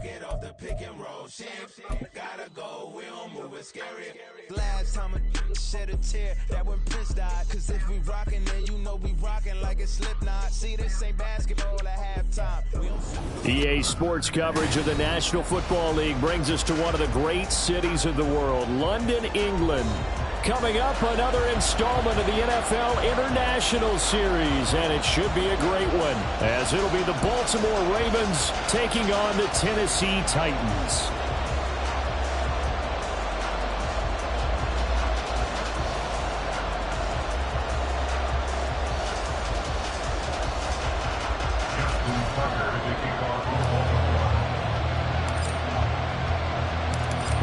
get off the pick and roll. Shit, gotta go, we don't move it scary. Last time a shed a tear, that when Prince died. Cause if we rockin', then you know we rockin' like it's Slipknot. See, this ain't basketball at halftime. EA Sports coverage of the National Football League brings us to one of the great cities of the world, London, England. Coming up, another installment of the NFL International Series, and it should be a great one, as it'll be the Baltimore Ravens taking on the Tennessee Titans.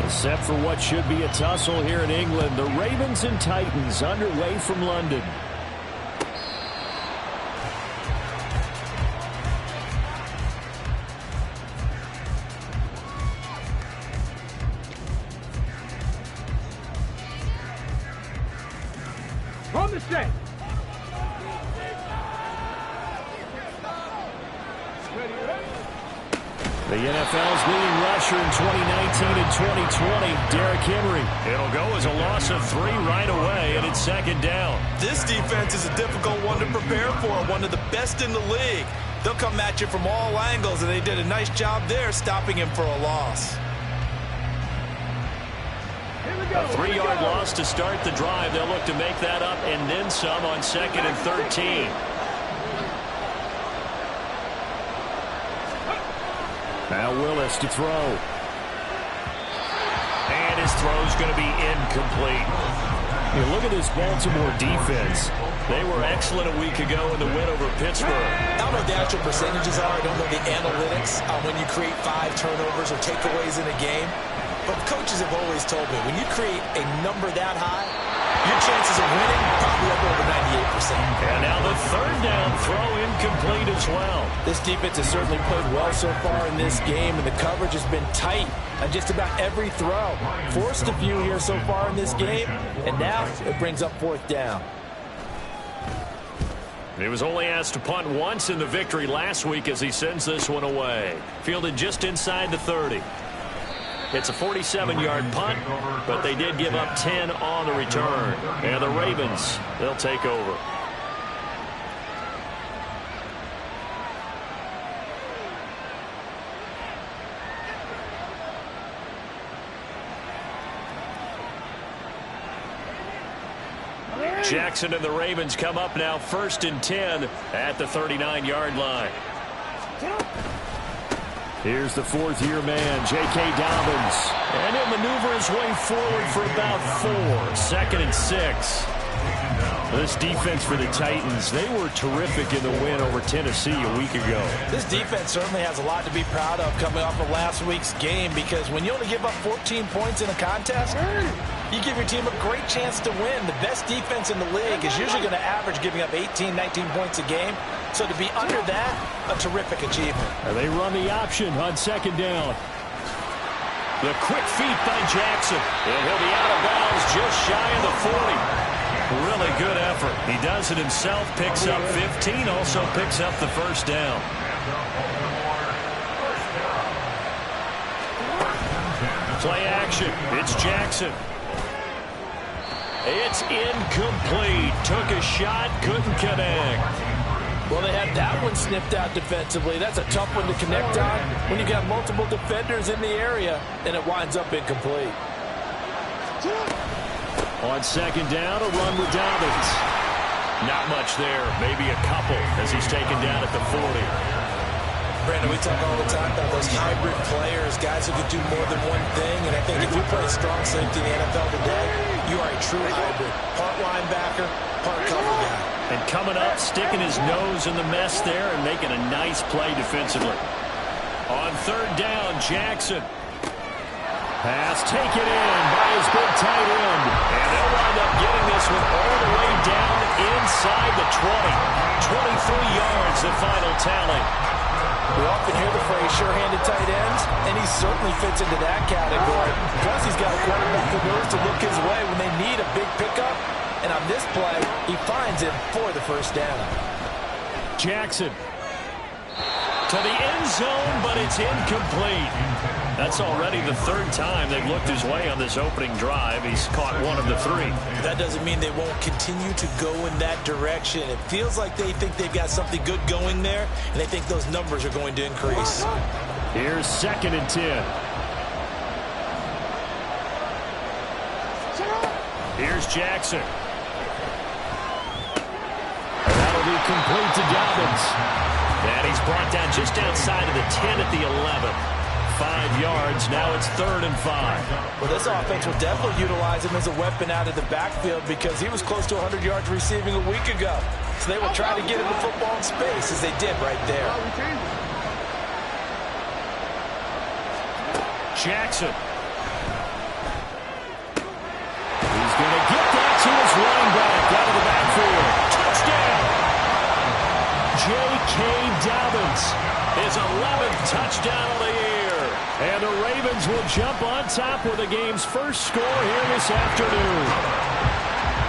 Except for what should be a tussle here in England, the Ravens and Titans underway from London. From the set. The NFL's leading rusher in 2019 and 2020, Derrick Henry. It'll go as a loss of 3 right away, and it's second down. This defense is a difficult one to prepare for, one of the best in the league. They'll come at you from all angles, and they did a nice job there stopping him for a loss. A 3-yard loss to start the drive. They'll look to make that up and then some on 2nd and 13. Now Willis to throw. And his throw's going to be incomplete. You look at this Baltimore defense. They were excellent a week ago in the win over Pittsburgh. I don't know what the actual percentages are. I don't know the analytics on when you create 5 turnovers or takeaways in a game. But coaches have always told me, when you create a number that high, your chances of winning probably up over 98%. And now the 3rd down throw incomplete as well. This defense has certainly played well so far in this game, and the coverage has been tight on just about every throw. Forced a few here so far in this game, and now it brings up 4th down. He was only asked to punt once in the victory last week as he sends this one away. Fielded just inside the 30. It's a 47-yard punt, but they did give up 10 on the return. And the Ravens, they'll take over. Jackson and the Ravens come up now 1st and 10 at the 39-yard line. Here's the 4th-year man, J.K. Dobbins. And he'll maneuver his way forward for about 4. 2nd and 6. This defense for the Titans, they were terrific in the win over Tennessee a week ago. This defense certainly has a lot to be proud of coming off of last week's game, because when you only give up 14 points in a contest, you give your team a great chance to win. The best defense in the league is usually going to average giving up 18, 19 points a game. So to be under that, a terrific achievement. And they run the option on 2nd down. The quick feet by Jackson. And he'll be out of bounds just shy of the 40. Really good effort. He does it himself, picks up 15, also picks up the 1st down. Play action. It's Jackson. It's incomplete. Took a shot, couldn't connect. Well, they had that one sniffed out defensively. That's a tough one to connect on when you got multiple defenders in the area, and it winds up incomplete. On 2nd down, a run with Dobbins. Not much there, maybe a couple as he's taken down at the 40. Brandon, we talk all the time about those hybrid players, guys who can do more than one thing, and I think if you play strong safety in the NFL today, you are a true hybrid. Part linebacker, part cover guy. And coming up, sticking his nose in the mess there and making a nice play defensively. On 3rd down, Jackson. Pass taken in by his big tight end. And they'll wind up getting this one all the way down inside the 20. 23 yards, the final tally. We often hear the phrase sure-handed tight ends, and he certainly fits into that category. Plus, he's got a quarterback who knows to look his way when they need a big pickup. And on this play, he finds it for the 1st down. Jackson. To the end zone, but it's incomplete. That's already the third time they've looked his way on this opening drive. He's caught one of the three. That doesn't mean they won't continue to go in that direction. It feels like they think they've got something good going there, and they think those numbers are going to increase. Here's 2nd and 10. Here's Jackson. And that'll be complete to Dobbins. And he's brought down just outside of the 10 at the 11. 5 yards. Now it's 3rd and 5. Well, this offense will definitely utilize him as a weapon out of the backfield because he was close to 100 yards receiving a week ago. So they will try to get him the football in space as they did right there. Jackson. He's going to get that to his running back out of the backfield. Touchdown! J.K. Dobbins, his 11th touchdown of the year. And the Ravens will jump on top with the game's first score here this afternoon.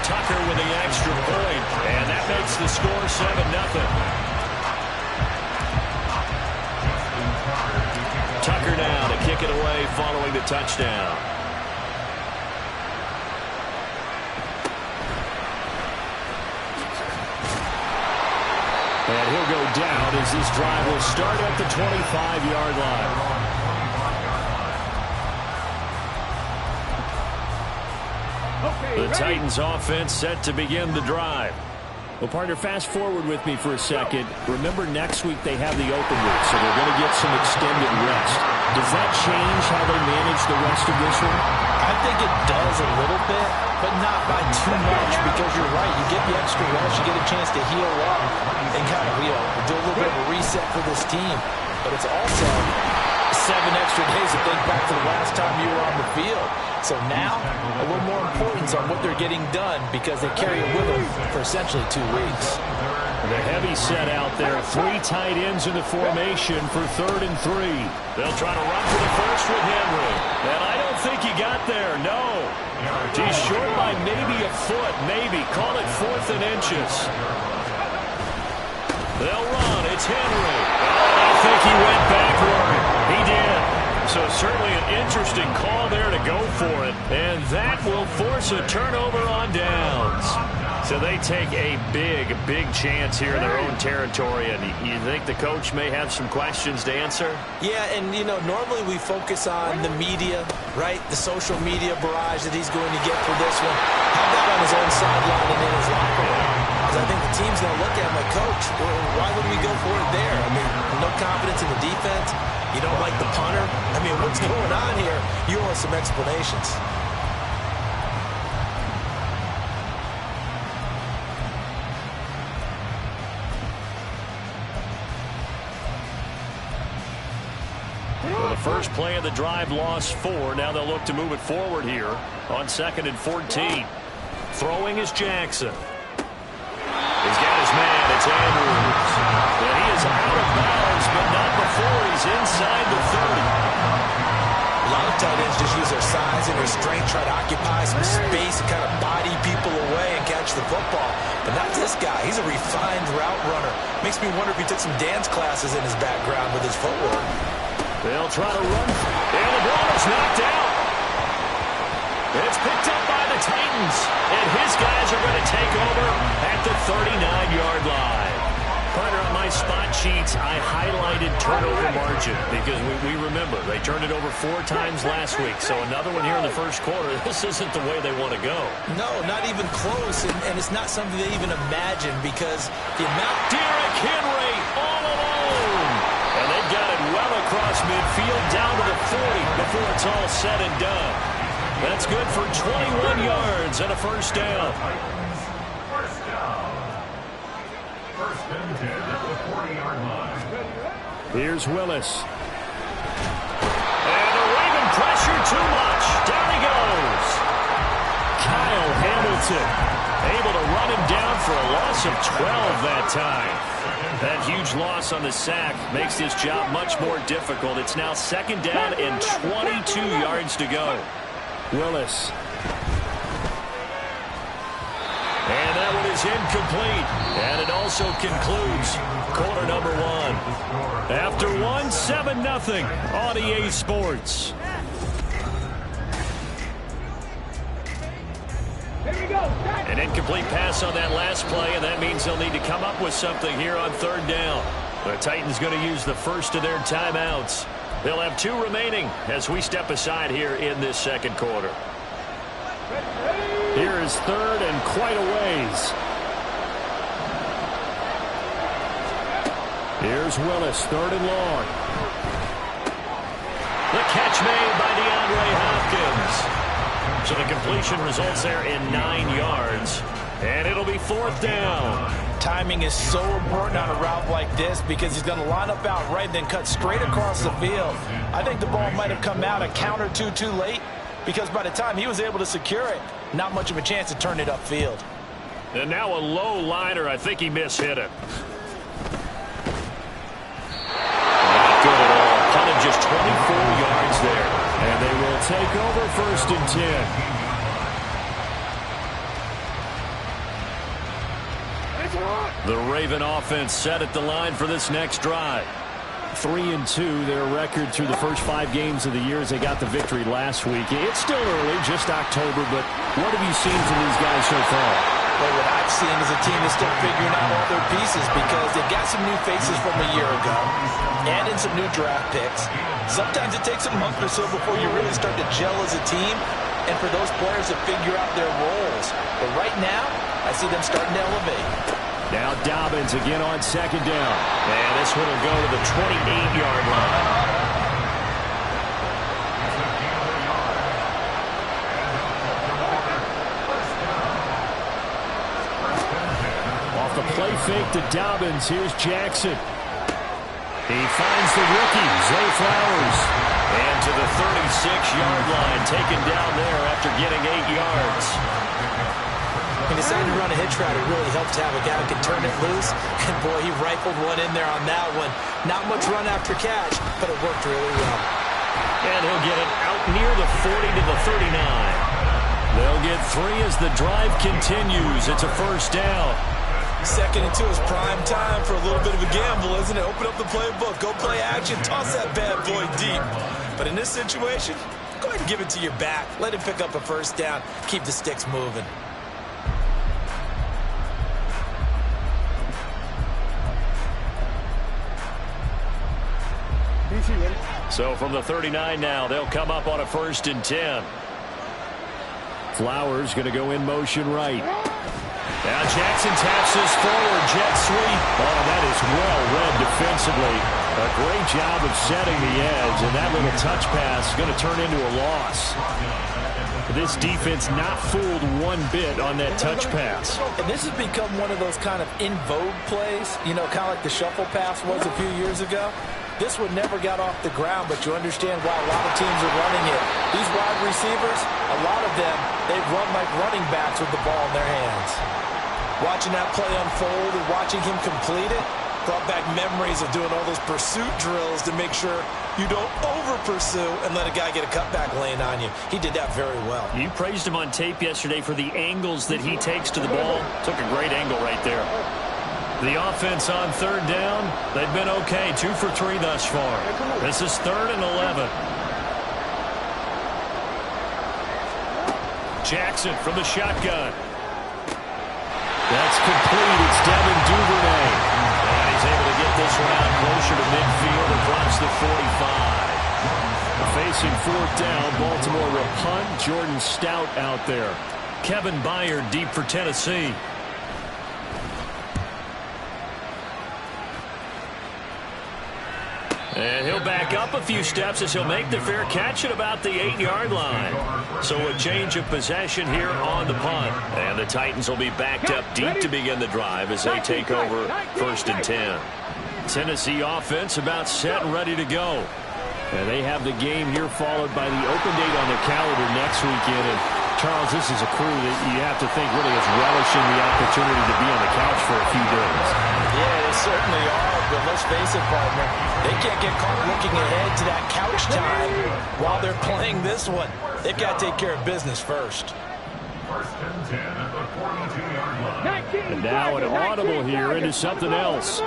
Tucker with the extra point, and that makes the score 7-0. Tucker now to kick it away following the touchdown. And he'll go down as this drive will start at the 25-yard line. The Titans offense set to begin the drive. Well, partner, fast forward with me for a second. Remember, next week they have the open week, so they're going to get some extended rest. Does that change how they manage the rest of this one? I think it does a little bit, but not by too much because you're right. You get the extra rest, you get a chance to heal up and kind of, do a little bit of a reset for this team. But it's also 7 extra days to think back to the last time you were on the field. So now, a little more importance on what they're getting done because they carry it with them for essentially 2 weeks. The heavy set out there. 3 tight ends in the formation for 3rd and 3. They'll try to run for the first with Henry. And I don't think he got there, no. He's short by maybe a foot, maybe. Call it 4th and inches. They'll run. It's Henry. Oh, I think he went backward. He did. So certainly an interesting call there to go for it. And that will force a turnover on downs. So they take a big, big chance here in their own territory. And you think the coach may have some questions to answer? Yeah, and, normally we focus on the media, right? The social media barrage that he's going to get for this one. Have that on his own sideline and in his locker room. Because I think the team's going to look at him like, Coach, why would we go for it there? I mean, no confidence in the defense. You don't like the punter? I mean, what's going on here? You want some explanations. Well, the first play of the drive lost 4. Now they'll look to move it forward here on 2nd and 14. Throwing is Jackson. He's got his man. It's Andrews. And he is out of bounds, but not before he's inside the 30. A lot of tight ends just use their size and their strength, try to occupy some space and kind of body people away and catch the football. But not this guy. He's a refined route runner. Makes me wonder if he took some dance classes in his background with his footwork. They'll try to run. And the ball is knocked out. It's picked up by the Titans. And his guys are going to take over at the 39-yard line. Partner, on my spot sheets, I highlighted turnover margin because we remember they turned it over 4 times last week. So another one here in the first quarter. This isn't the way they want to go. No, not even close. And it's not something they even imagine because the amount... Derrick Henry all alone. And they've got it well across midfield down to the 40 before it's all said and done. That's good for 21 yards and a first down. First and 10 at the 40-yard line. Here's Willis. And the Raven pressure too much. Down he goes. Kyle Hamilton able to run him down for a loss of 12 that time. That huge loss on the sack makes this job much more difficult. It's now 2nd down and 22 yards to go. Willis. And that it is incomplete. And it also concludes quarter number one. After one, 7-0 on EA Sports. An incomplete pass on that last play, and that means they'll need to come up with something here on third down. The Titans going to use the first of their timeouts. They'll have 2 remaining as we step aside here in this second quarter. Here is third and quite a ways. Here's Willis, third and long. The catch made by DeAndre Hopkins. So the completion results there in 9 yards. And it'll be fourth down. Timing is so important on a route like this because he's going to line up out right and then cut straight across the field. I think the ball might have come out a count or two too late because by the time he was able to secure it, not much of a chance to turn it upfield. And now a low liner. I think he mishit it. Not good at all. Punt of just 24 yards there. And they will take over first and 10. The Raven offense set at the line for this next drive. 3-2, their record through the first 5 games of the year as they got the victory last week. It's still early, just October, but what have you seen from these guys so far? Well, what I've seen is a team that's still figuring out all their pieces because they've got some new faces from a year ago and in some new draft picks. Sometimes it takes a month or so before you really start to gel as a team and for those players to figure out their roles. But right now, I see them starting to elevate. Now Dobbins again on second down. And this one will go to the 28-yard line. Off the play fake to Dobbins. Here's Jackson. He finds the rookie, Zay Flowers. And to the 36-yard line, taken down there after getting 8 yards. He decided to run a hitch route. It really helped to have a guy who could turn it loose. And, boy, he rifled one in there on that one. Not much run after catch, but it worked really well. And he'll get it out near the 40 to the 39. They'll get 3 as the drive continues. It's a first down. 2nd and 2 is prime time for a little bit of a gamble, isn't it? Open up the playbook. Go play action. Toss that bad boy deep. But in this situation, go ahead and give it to your back. Let him pick up a first down. Keep the sticks moving. So from the 39 now, they'll come up on a 1st and 10. Flowers going to go in motion right. Now Jackson taps this forward, jet sweep. Oh, that is well read defensively. A great job of setting the edge, and that little touch pass is going to turn into a loss. This defense not fooled one bit on that touch pass. And this has become one of those kind of in vogue plays, you know, kind of like the shuffle pass was a few years ago. This one never got off the ground, but you understand why a lot of teams are running it. These wide receivers, a lot of them, they run like running backs with the ball in their hands. Watching that play unfold and watching him complete it brought back memories of doing all those pursuit drills to make sure you don't over-pursue and let a guy get a cutback lane on you. He did that very well. You praised him on tape yesterday for the angles that he takes to the ball. Took a great angle right there. The offense on third down, they've been okay. 2 for 3 thus far. This is 3rd and 11. Jackson from the shotgun. That's complete. It's Devin Duvernay. And he's able to get this one out closer to midfield across the 45. Facing 4th down, Baltimore will punt. Jordan Stout out there. Kevin Byard deep for Tennessee. And he'll back up a few steps as he'll make the fair catch at about the 8-yard line. So a change of possession here on the punt. And the Titans will be backed up deep to begin the drive as they take over 1st and 10. Tennessee offense about set and ready to go. And they have the game here followed by the open date on their calendar next weekend. And Charles, this is a crew that you have to think really is relishing the opportunity to be on the couch for a few days. Yeah, they certainly are, but let's face it, partner. They can't get caught looking ahead to that couch time while they're playing this one. They've got to take care of business first. 1st and 10 at the 42-yard line. And now an audible here into something else.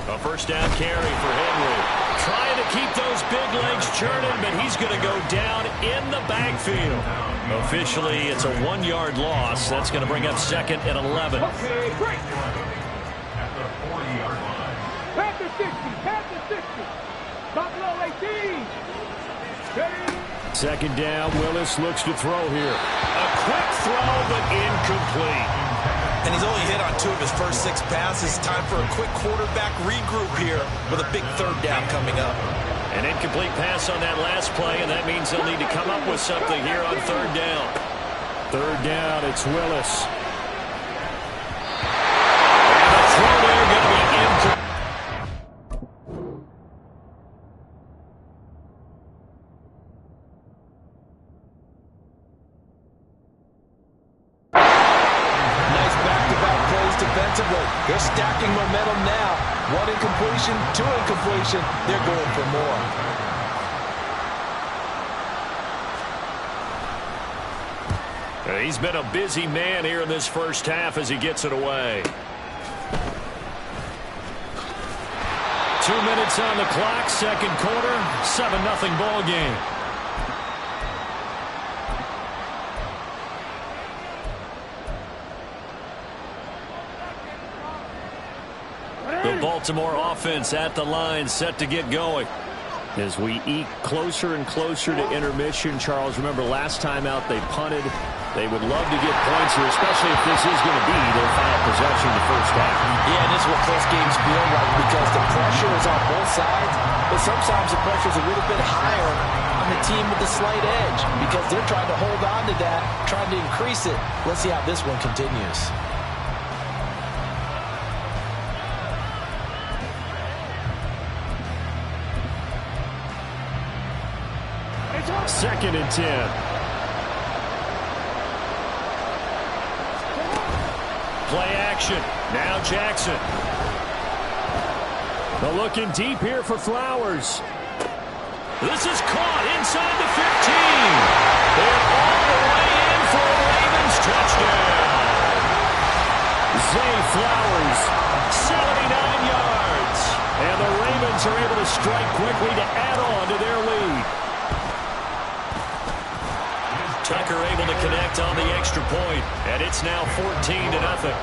A first down carry for Henry. Trying to keep those big legs churning, but he's going to go down in the backfield. Officially, it's a 1-yard loss. That's going to bring up second and 11. Okay, break. Past the 60, past the 60. Buffalo 18. Ready? Second down, Willis looks to throw here. A quick throw, but incomplete. And he's only hit on 2 of his first 6 passes. Time for a quick quarterback regroup here with a big third down coming up. An incomplete pass on that last play, and that means they'll need to come up with something here on third down. Third down, it's Willis. And the throw there going to be incomplete. They're stacking momentum now. 1 incompletion, 2 incompletion. They're going for more. He's been a busy man here in this first half as he gets it away. 2 minutes on the clock, second quarter, 7-0 ball game. The Baltimore offense at the line, set to get going. As we eke closer and closer to intermission, Charles, remember last time out they punted. They would love to get points here, especially if this is going to be their final possession in the first half. Yeah, and this is what close games feel like because the pressure is on both sides, but sometimes the pressure is a little bit higher on the team with the slight edge because they're trying to hold on to that, trying to increase it. Let's see how this one continues. Second and 10. Play action. Now Jackson. The looking deep here for Flowers. This is caught inside the 15. They're all the way in for a Ravens touchdown. Zay Flowers, 79 yards. And the Ravens are able to strike quickly to add on to their lead. Tucker able to connect on the extra point, and it's now 14-0.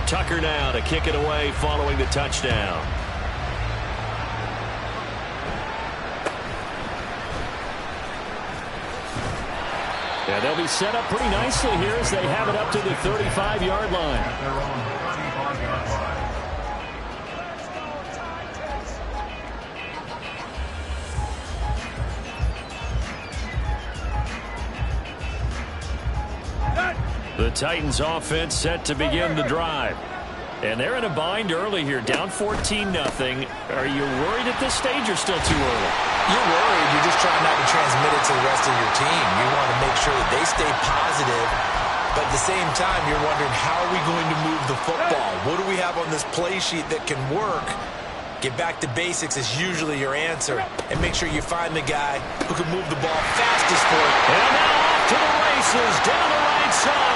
Tucker now to kick it away following the touchdown. Yeah, they'll be set up pretty nicely here as they have it up to the 35-yard line. The Titans offense set to begin the drive. And they're in a bind early here, down 14-0. Are you worried at this stage or still too early? You're worried. You're just trying not to transmit it to the rest of your team. You want to make sure that they stay positive. But at the same time, you're wondering, how are we going to move the football? What do we have on this play sheet that can work? Get back to basics is usually your answer. And make sure you find the guy who can move the ball fastest for you. And now off to the races, down the right side.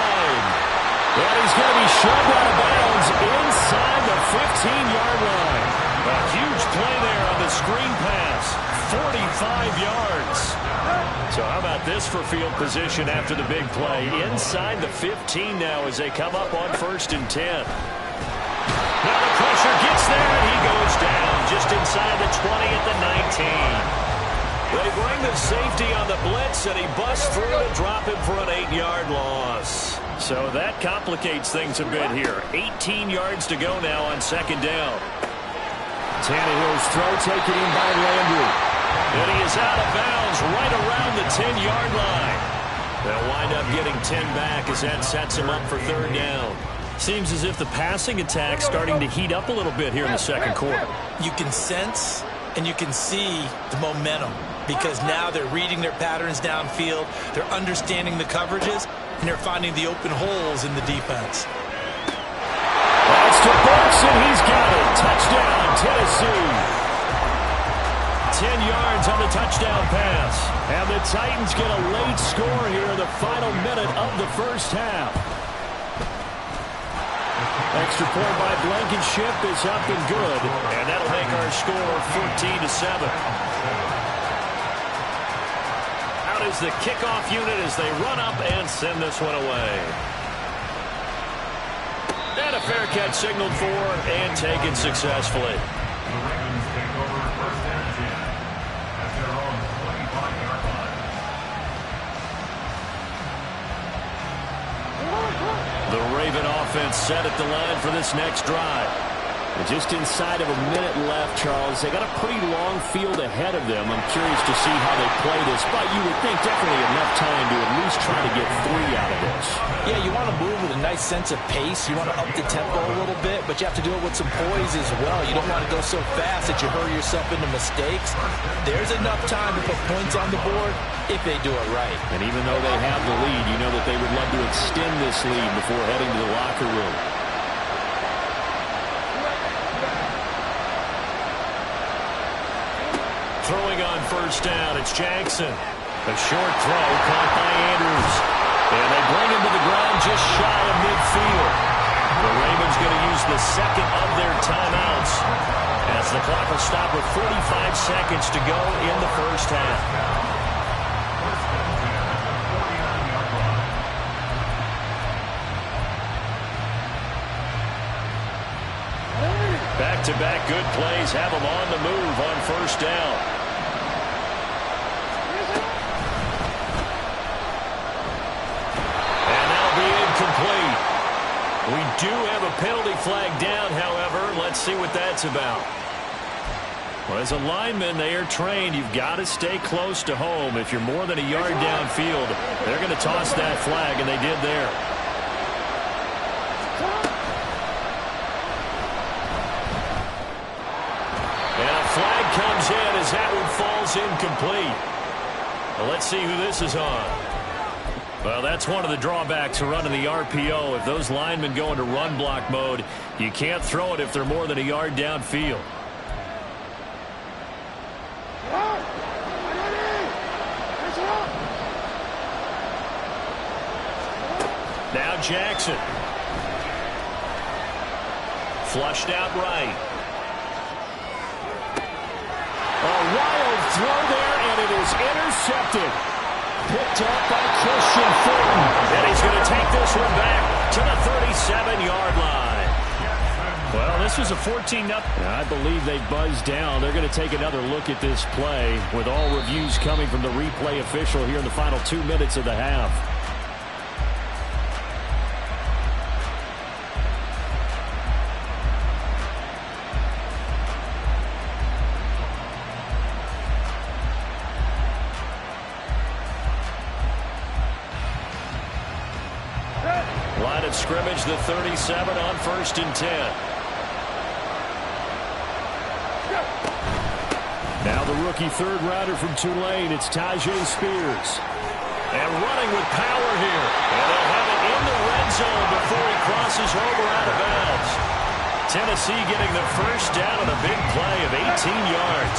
And he's going to be shoved out of bounds inside the 15-yard line. A huge play there on the screen pass. 45 yards. So how about this for field position after the big play? Inside the 15 now as they come up on 1st and 10. Now the pressure gets there, and he goes down just inside the 20 at the 19. They bring the safety on the blitz, and he busts through to drop him for an 8-yard loss. So that complicates things a bit here. 18 yards to go now on 2nd down. Tannehill's throw taken in by Landry. And he is out of bounds right around the 10-yard line. They'll wind up getting 10 back as that sets him up for 3rd down. Seems as if the passing attack's starting to heat up a little bit here in the 2nd quarter. You can sense and you can see the momentum because now they're reading their patterns downfield, they're understanding the coverages, and they're finding the open holes in the defense. That's to Burks, and he's got it. Touchdown, Tennessee. 10 yards on the touchdown pass. And the Titans get a late score here in the final minute of the first half. Extra point by Blankenship is up and good. And that'll make our score 14-7. Out is the kickoff unit as they run up and send this one away. And a fair catch signaled for and taken successfully. The Raven offense set at the line for this next drive. And just inside of a minute left, Charles. They got a pretty long field ahead of them. I'm curious to see how they play this, but you would think definitely enough time to at least try to get 3 out of this. Yeah, you want to move with a nice sense of pace. You want to up the tempo a little bit, but you have to do it with some poise as well. You don't want to go so fast that you hurry yourself into mistakes. There's enough time to put points on the board if they do it right. And even though they have the lead, you know that they would love to extend this lead before heading to the locker room. Throwing on first down, it's Jackson. A short throw caught by Andrews. And they bring him to the ground just shy of midfield. The Ravens going to use the second of their timeouts as the clock will stop with 45 seconds to go in the first half. Back-to-back good plays have them on the move on first down. Complete. We do have a penalty flag down, however. Let's see what that's about. Well, as a lineman, they are trained. You've got to stay close to home. If you're more than a yard downfield, they're going to toss that flag, and they did there. And a flag comes in as that one falls incomplete. Well, let's see who this is on. Well, that's one of the drawbacks of running the RPO. If those linemen go into run block mode, you can't throw it if they're more than a yard downfield. Now Jackson. Flushed out right. A wild throw there, and it is intercepted. Picked up by Christian Fulton. And he's going to take this one back to the 37-yard line. Well, this was a 14-0. I believe they buzzed down. They're going to take another look at this play with all reviews coming from the replay official here in the final 2 minutes of the half. Line of scrimmage, the 37 on 1st and 10. Now the rookie third rounder from Tulane, it's Tyjae Spears. And running with power here. And they'll have it in the red zone before he crosses over out of bounds. Tennessee getting the first down on a big play of 18 yards.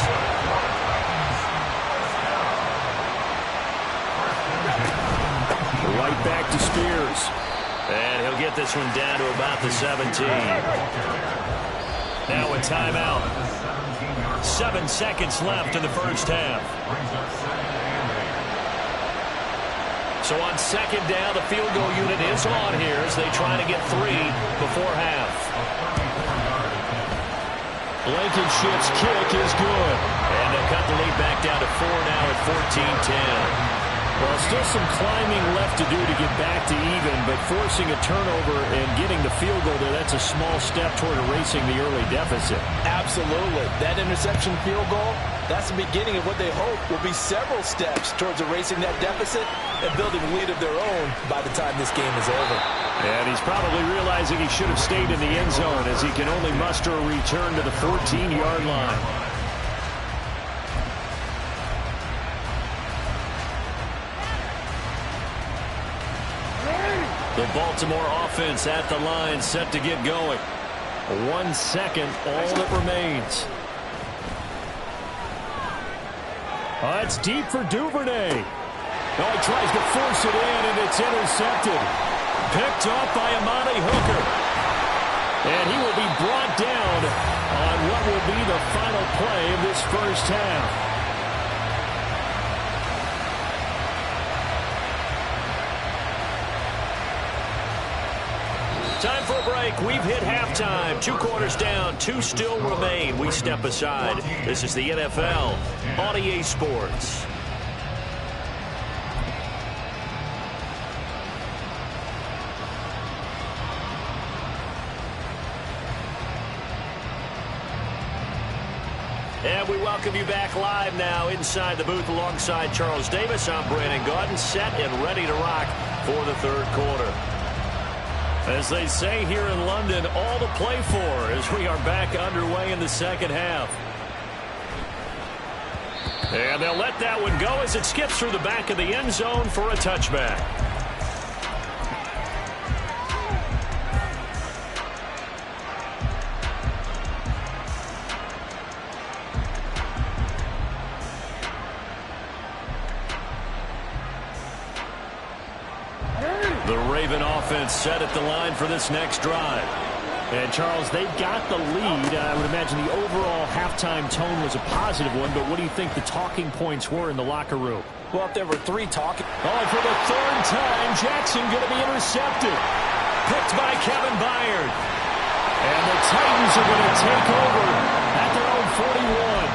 Right back to Spears. And he'll get this one down to about the 17. Now a timeout. 7 seconds left in the first half. So on second down, the field goal unit is on here as they try to get 3 before half. Blankenship's kick is good. And they'll cut the lead back down to 4 now at 14-10. Well, still some climbing left to do to get back to even, but forcing a turnover and getting the field goal there, that's a small step toward erasing the early deficit. Absolutely. That interception field goal, that's the beginning of what they hope will be several steps towards erasing that deficit and building a lead of their own by the time this game is over. And he's probably realizing he should have stayed in the end zone as he can only muster a return to the 14-yard line. The Baltimore offense at the line, set to get going. 1 second, all that remains. It's deep for Duvernay. Oh, he tries to force it in, and it's intercepted. Picked off by Amani Hooker. And he will be brought down on what will be the final play of this first half. Time for a break. We've hit halftime. 2 quarters down. 2 still remain. We step aside. This is the NFL on EA Sports. And we welcome you back live now inside the booth alongside Charles Davis. I'm Brandon Gaudin, set and ready to rock for the third quarter. As they say here in London, all to play for as we are back underway in the second half. And they'll let that one go as it skips through the back of the end zone for a touchback. The Raven offense set at the line for this next drive. And, Charles, they've got the lead. I would imagine the overall halftime tone was a positive one, but what do you think the talking points were in the locker room? Well, if there were 3 talking... Oh, for the 3rd time, Jackson going to be intercepted. Picked by Kevin Byard. And the Titans are going to take over at their own 41.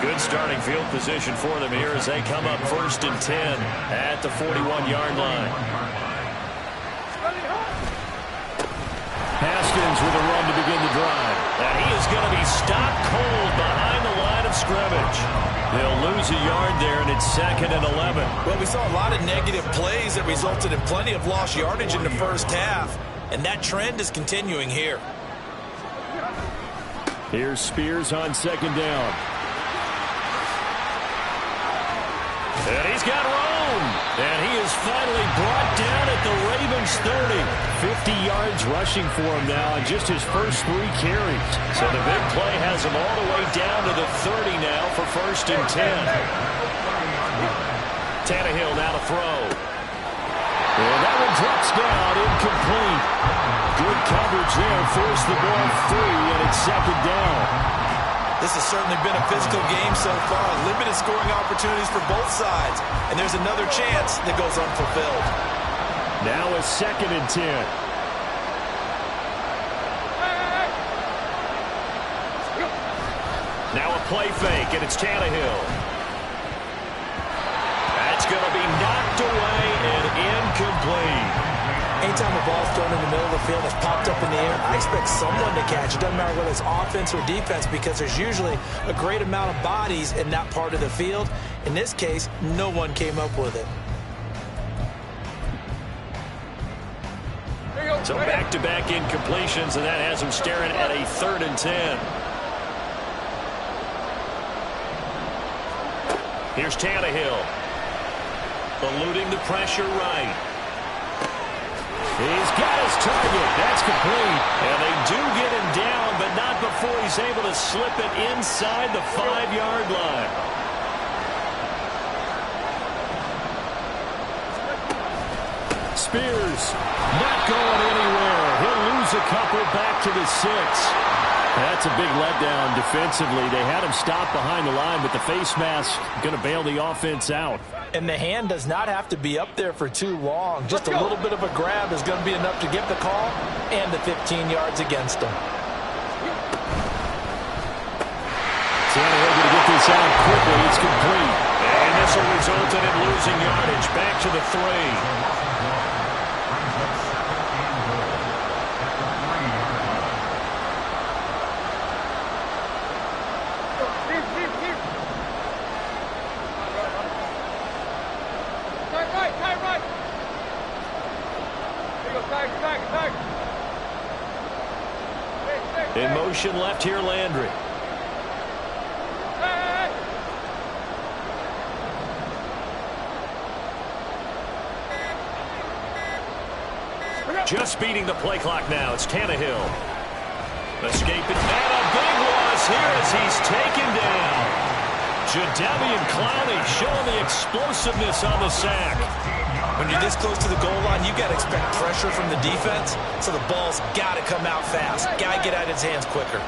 Good starting field position for them here as they come up 1st and 10 at the 41-yard line. Haskins with a run to begin the drive. And he is going to be stopped cold behind the line of scrimmage. They'll lose a yard there, and it's 2nd and 11. Well, we saw a lot of negative plays that resulted in plenty of lost yardage in the first half, and that trend is continuing here. Here's Spears on 2nd down. And he's got room. And he is finally brought down at the Ravens 30. 50 yards rushing for him now on just his first 3 carries. So the big play has him all the way down to the 30 now for 1st and 10. Tannehill now to throw. And that one drops down, incomplete. Good coverage there, forced the ball free, and it's 2nd down. This has certainly been a physical game so far. Limited scoring opportunities for both sides. And there's another chance that goes unfulfilled. Now a 2nd and 10. Now a play fake, and it's Tannehill. That's going to be knocked away and incomplete. Anytime a ball's thrown in the middle of the field that's popped up in the air, I expect someone to catch it. Doesn't matter whether it's offense or defense, because there's usually a great amount of bodies in that part of the field. In this case, no one came up with it. So back-to-back incompletions, and that has him staring at a 3rd and 10. Here's Tannehill. Eluding the pressure right. He's got his target. That's complete. And they do get him down, but not before he's able to slip it inside the 5-yard line. Spears not going anywhere. He'll lose a couple back to the 6. That's a big letdown defensively. They had him stopped behind the line, but the face mask going to bail the offense out. And the hand does not have to be up there for too long. Just a little bit of a grab is going to be enough to get the call and the 15 yards against him. Tannehill going to get this out quickly. It's complete. And this will result in him losing yardage back to the 3. In motion left here, Landry. Just beating the play clock now. It's Tannehill. Escaping. And a big loss here as he's taken down. Jadeveon Clowney showing the explosiveness on the sack. When you're this close to the goal line, you've got to expect pressure from the defense, so the ball's got to come out fast. Got to get out of his hands quicker.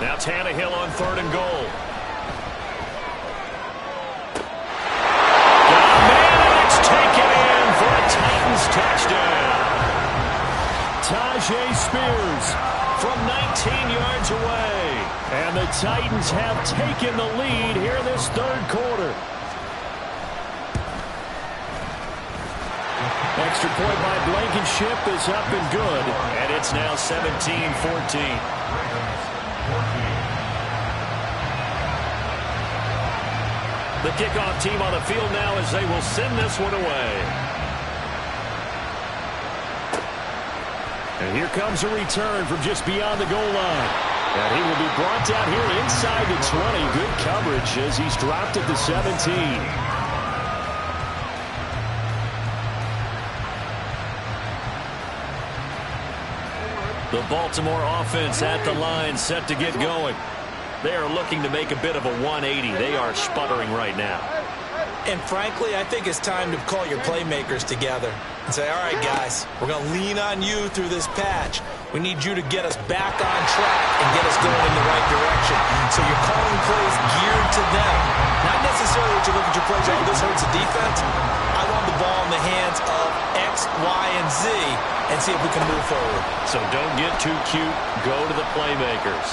Now Tannehill on 3rd and goal. Got a man, and it's taken in for a Titans touchdown. Tajay Spears from 19 yards away. And the Titans have taken the lead here in this 3rd quarter. Extra point by Blankenship is up and good. And it's now 17-14. The kickoff team on the field now as they will send this one away. And here comes a return from just beyond the goal line. And he will be brought down here inside the 20. Good coverage as he's dropped at the 17. The Baltimore offense at the line, set to get going. They are looking to make a bit of a 180. They are sputtering right now. And frankly, I think it's time to call your playmakers together and say, all right, guys, we're going to lean on you through this patch. We need you to get us back on track and get us going in the right direction. So you're calling plays geared to them. Not necessarily that you look at your plays, oh, this hurts the defense. I want the ball in the hands of X, Y, and Z and see if we can move forward. So don't get too cute. Go to the playmakers.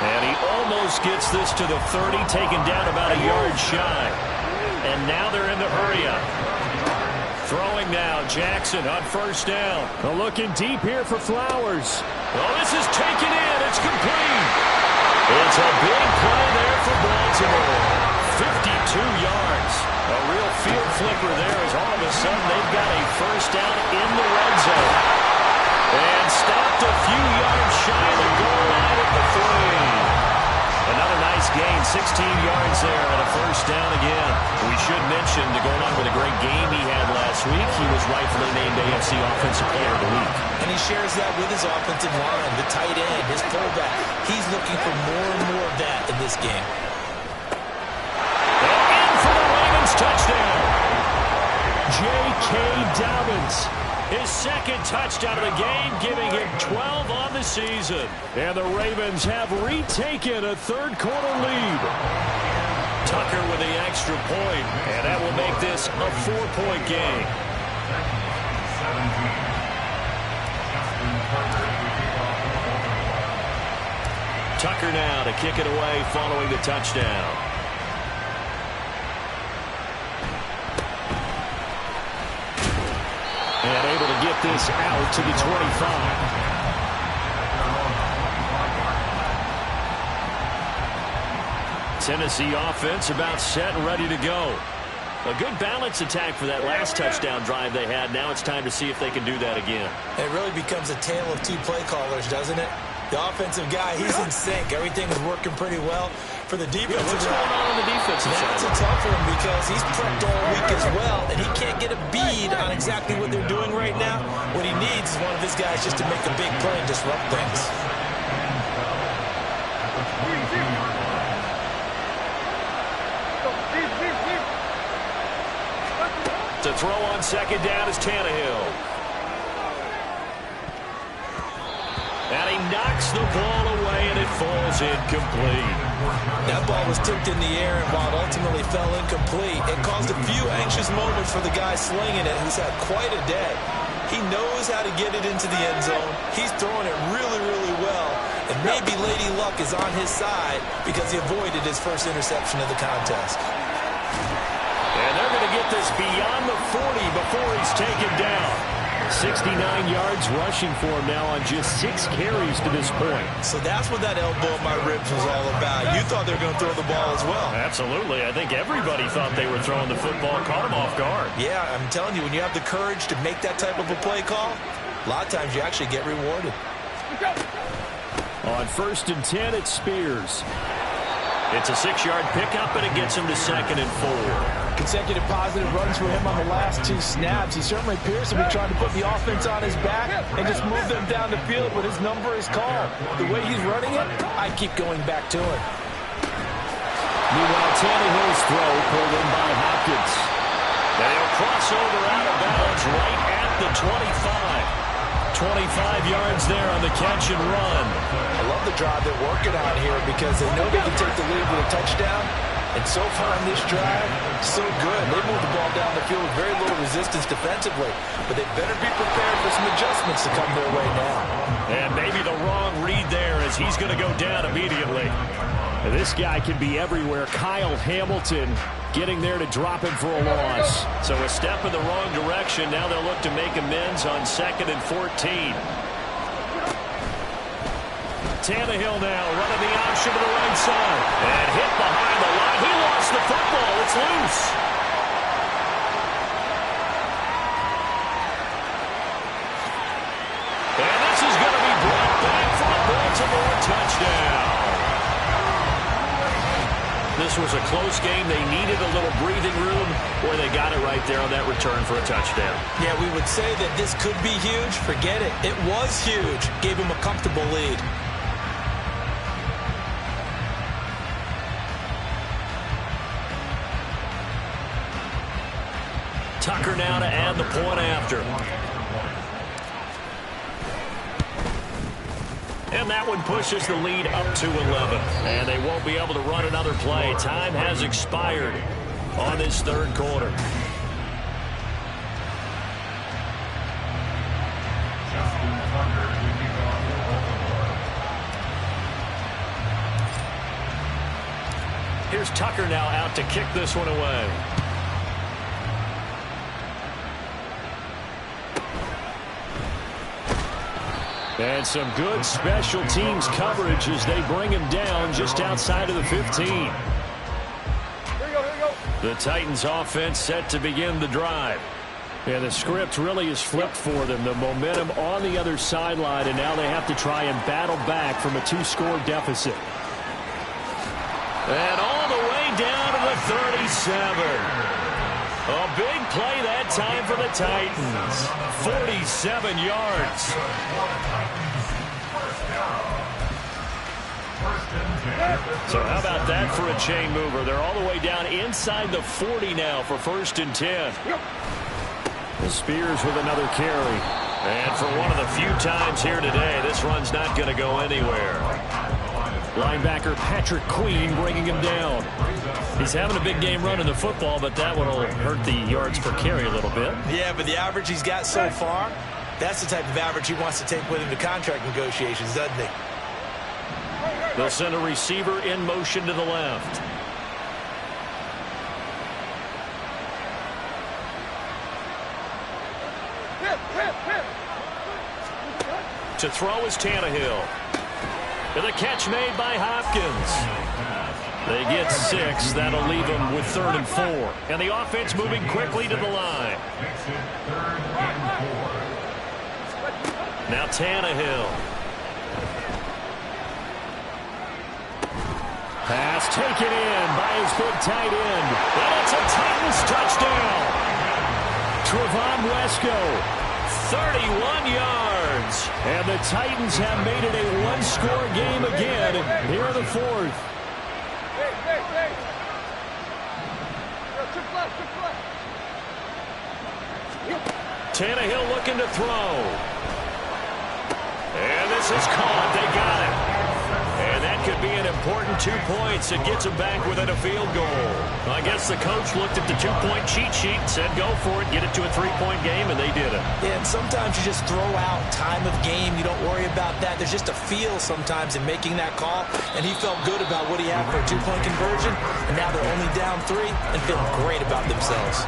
And he almost gets this to the 30, taken down about a yard shy. And now they're in the hurry-up. Throwing now, Jackson on 1st down. Looking deep here for Flowers. Oh, this is taken in. It's complete. It's a big play there for Baltimore. 52 yards. A real field flipper there as all of a sudden they've got a 1st down in the red zone. And stopped a few yards shy of the goal line at the 3. Another nice gain, 16 yards there and a 1st down again. We should mention to go along with a great game he had last week, he was rightfully named AFC Offensive Player of the Week. And he shares that with his offensive line, the tight end, his fullback. He's looking for more and more of that in this game. And in for the Ravens touchdown. J.K. Dobbins. His 2nd touchdown of the game, giving him 12 on the season. And the Ravens have retaken a 3rd quarter lead. Tucker with the extra point, and that will make this a 4-point game. Tucker now to kick it away following the touchdown. And able to get this out to the 25. Tennessee offense about set and ready to go. A good balance attack for that last touchdown drive they had. Now it's time to see if they can do that again. It really becomes a tale of 2 play callers, doesn't it? The offensive guy, he's in sync. Everything is working pretty well. For the defensive guy, what's going on the defensive side? That's a tough one because he's prepped all week as well, and he can't get a bead on exactly what they're doing right now. What he needs is one of his guys just to make a big play and disrupt things. To throw on 2nd down is Tannehill. And he knocks the ball away, and it falls incomplete. That ball was tipped in the air, and while it ultimately fell incomplete, it caused a few anxious moments for the guy slinging it, who's had quite a day. He knows how to get it into the end zone. He's throwing it really, really well. And maybe Lady Luck is on his side because he avoided his 1st interception of the contest. And they're going to get this beyond the 40 before he's taken down. 69 yards rushing for him now on just 6 carries to this point. So that's what that elbow in my ribs was all about. You thought they were going to throw the ball as well. Absolutely. I think everybody thought they were throwing the football, caught him off guard. Yeah, I'm telling you, when you have the courage to make that type of a play call, a lot of times you actually get rewarded. On 1st and 10, it's Spears. It's a 6-yard pickup, and it gets him to 2nd and 4. Consecutive positive runs for him on the last 2 snaps. He certainly appears to be trying to put the offense on his back and just move them down the field when his number is called. The way he's running it, I keep going back to it. Meanwhile, Tannehill's throw pulled in by Hopkins. They'll cross over out of bounds right at the 25. 25 yards there on the catch and run. I love the drive they're working on here because they know they can take the lead with a touchdown. And so far in this drive, so good. They move the ball down the field with very little resistance defensively. But they better be prepared for some adjustments to come their way now. And maybe the wrong read there as he's going to go down immediately. This guy can be everywhere. Kyle Hamilton getting there to him for a loss. So a step in the wrong direction. Now they'll look to make amends on 2nd and 14. Tannehill now running the option to the right side. And hit behind the line. He lost the football. It's loose. And this is going to be brought back for a Baltimore touchdown. This was a close game. They needed a little breathing room, or they got it right there on that return for a touchdown. Yeah, we would say that this could be huge. Forget it. It was huge. Gave him a comfortable lead. Tucker now to add the point after. And that one pushes the lead up to 11. And they won't be able to run another play. Time has expired on this 3rd quarter. Here's Tucker now out to kick this one away. And some good special teams coverage as they bring him down just outside of the 15. Here we go. The Titans offense set to begin the drive. And the script really is flipped for them. The momentum on the other sideline, and now they have to try and battle back from a 2-score deficit. And all the way down to the 37. A big play that time for the Titans. 47 yards. So how about that for a chain mover? They're all the way down inside the 40 now for 1st and 10. The Spears with another carry. And for one of the few times here today, this run's not going to go anywhere. Linebacker Patrick Queen bringing him down. He's having a big game running the football, but that one will hurt the yards per carry a little bit. Yeah, but the average he's got so far, that's the type of average he wants to take with him to contract negotiations, doesn't he? They'll send a receiver in motion to the left. To throw is Tannehill. And the catch made by Hopkins. They get 6. That'll leave them with 3rd and 4. And the offense moving quickly to the line. Now Tannehill. Pass taken in by his big tight end. And it's a Titans touchdown. Trevon Wesco, 31 yards. And the Titans have made it a 1-score game again here in the 4th. Hey. Tannehill looking to throw. And this is caught. They got it. And that could be an important 2 points. It gets them back within a field goal. I guess the coach looked at the 2-point cheat sheet and said, go for it, get it to a 3-point game, and they did it. Yeah, and sometimes you just throw out time of game. You don't worry about that. There's just a feel sometimes in making that call, and he felt good about what he had for a 2-point conversion, and now they're only down 3 and feeling great about themselves.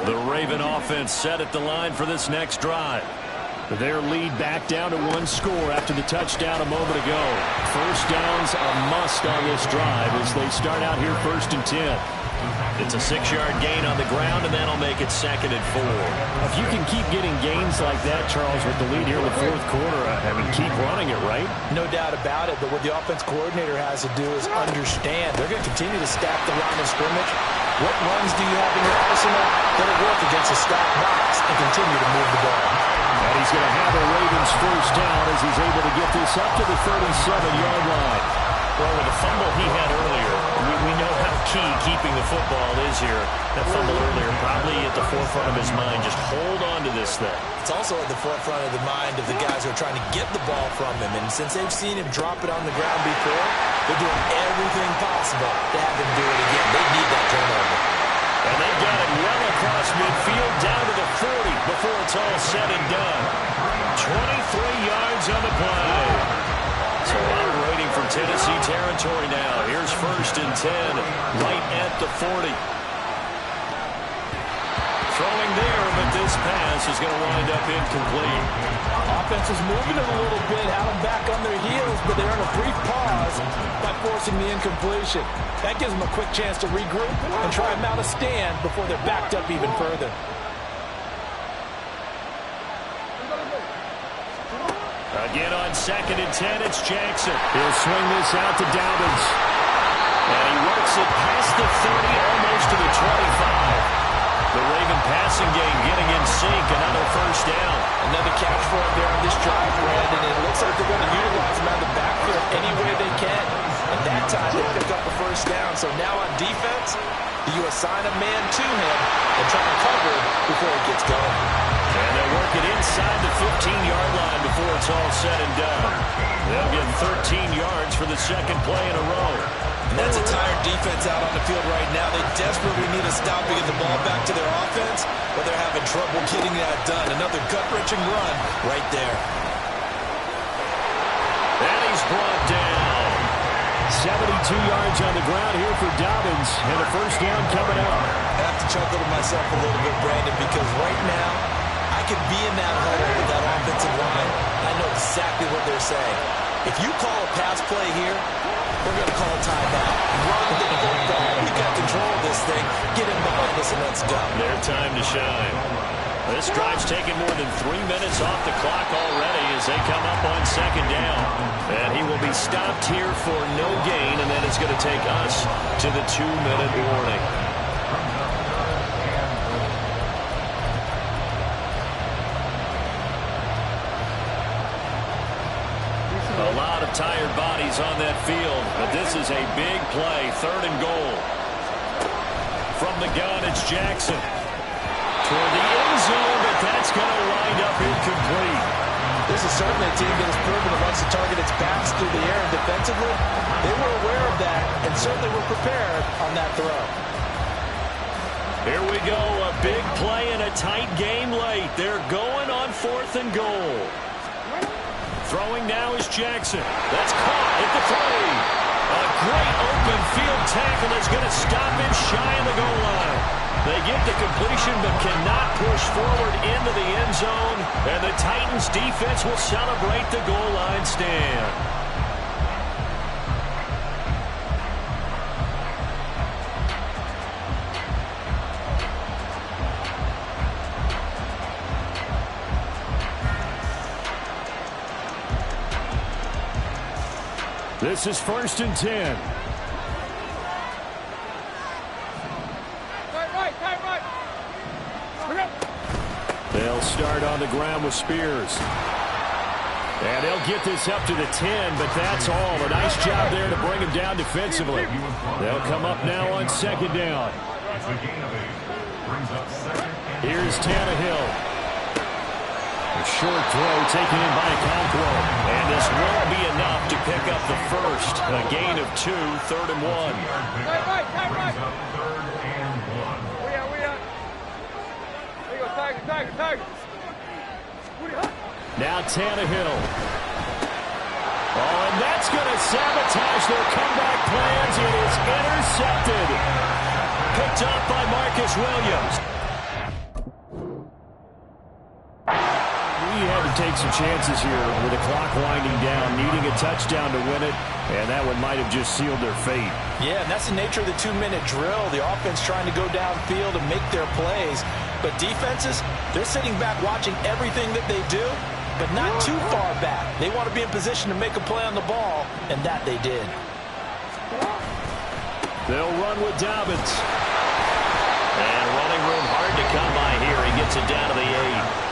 The Raven offense set at the line for this next drive. Their lead back down to one score after the touchdown a moment ago. First down's a must on this drive as they start out here 1st and 10. It's a 6-yard gain on the ground, and that'll make it 2nd and 4. If you can keep getting gains like that, Charles, with the lead here in the 4th quarter, keep running it, right? No doubt about it, but what the offense coordinator has to do is understand they're going to continue to stack the line of scrimmage. What runs do you have in your arsenal that'll work against a stacked box and continue to move the ball? And he's going to have a Ravens first down as he's able to get this up to the 37-yard line. Well, with the fumble he had earlier, we know how key keeping the football is here. That fumble earlier probably at the forefront of his mind. Just hold on to this thing. It's also at the forefront of the mind of the guys who are trying to get the ball from him. And since they've seen him drop it on the ground before, they're doing everything possible to have him do it again. They need that turnover. And they've got it well across midfield down to the 40 before it's all said and done. 23 yards on the play. So operating from Tennessee territory now. Here's 1st and 10, right at the 40. Throwing there, but this pass is going to wind up incomplete. Offense is moving it a little bit, had them back on their heels, but they're in a brief pause by forcing the incompletion. That gives them a quick chance to regroup and try and mount a stand before they're backed up even further. Again on 2nd and 10, it's Jackson. He'll swing this out to Dobbins. And he works it past the 30, almost to the 25. The Raven passing game getting in sync, another first down. Another catch for him there on this drive, Brandon, and it looks like they're going to utilize him out of the backfield any way they can. And that time they picked up the first down. So now on defense, you assign a man to him and try to cover it before he gets going. And they'll work it inside the 15-yard line before it's all said and done. They'll get 13 yards for the second play in a row. And that's a tired defense out on the field right now. They desperately need a stop to get the ball back to their offense, but they're having trouble getting that done. Another gut-wrenching run right there. And he's brought down. 72 yards on the ground here for Dobbins, and a first down coming up. I have to chuckle to myself a little bit, Brandon, because right now I could be in that hole with that offensive line. I know exactly what they're saying. If you call a pass play here, we're going to call timeout. Run the football. We got control of this thing. Get in behind us and let's go. Their time to shine. This drive's taken more than 3 minutes off the clock already as they come up on second down. And he will be stopped here for no gain, and then it's going to take us to the 2-minute warning. A lot of tired bodies on that field, but this is a big play, 3rd and goal. From the gun, it's Jackson. Toward the end zone, but that's going to wind up incomplete. This is certainly a team that has proven it likes to target its backs through the air and defensively. They were aware of that and certainly were prepared on that throw. Here we go, a big play in a tight game late. They're going on 4th and goal. Throwing now is Jackson. That's caught at the 3. A great open field tackle is going to stop him shy of the goal line. They get the completion but cannot push forward into the end zone. And the Titans defense will celebrate the goal line stand. This is 1st and 10. They'll start on the ground with Spears. And they'll get this up to the 10, but that's all. A nice job there to bring him down defensively. They'll come up now on 2nd down. Here's Tannehill. A short throw taken in by Conquo. And this won't be enough to pick up the first. A gain of 2, 3rd and 1. Now Tannehill. Oh, and that's going to sabotage their comeback plans. It is intercepted. Picked up by Marcus Williams. We had take some chances here with the clock winding down, needing a touchdown to win it, and that one might have just sealed their fate. Yeah, and that's the nature of the 2-minute drill. The offense trying to go downfield and make their plays. But defenses, they're sitting back watching everything that they do, but not too far back. They want to be in position to make a play on the ball, and that they did. They'll run with Dobbins. And running room hard to come by here. He gets it down to the 8.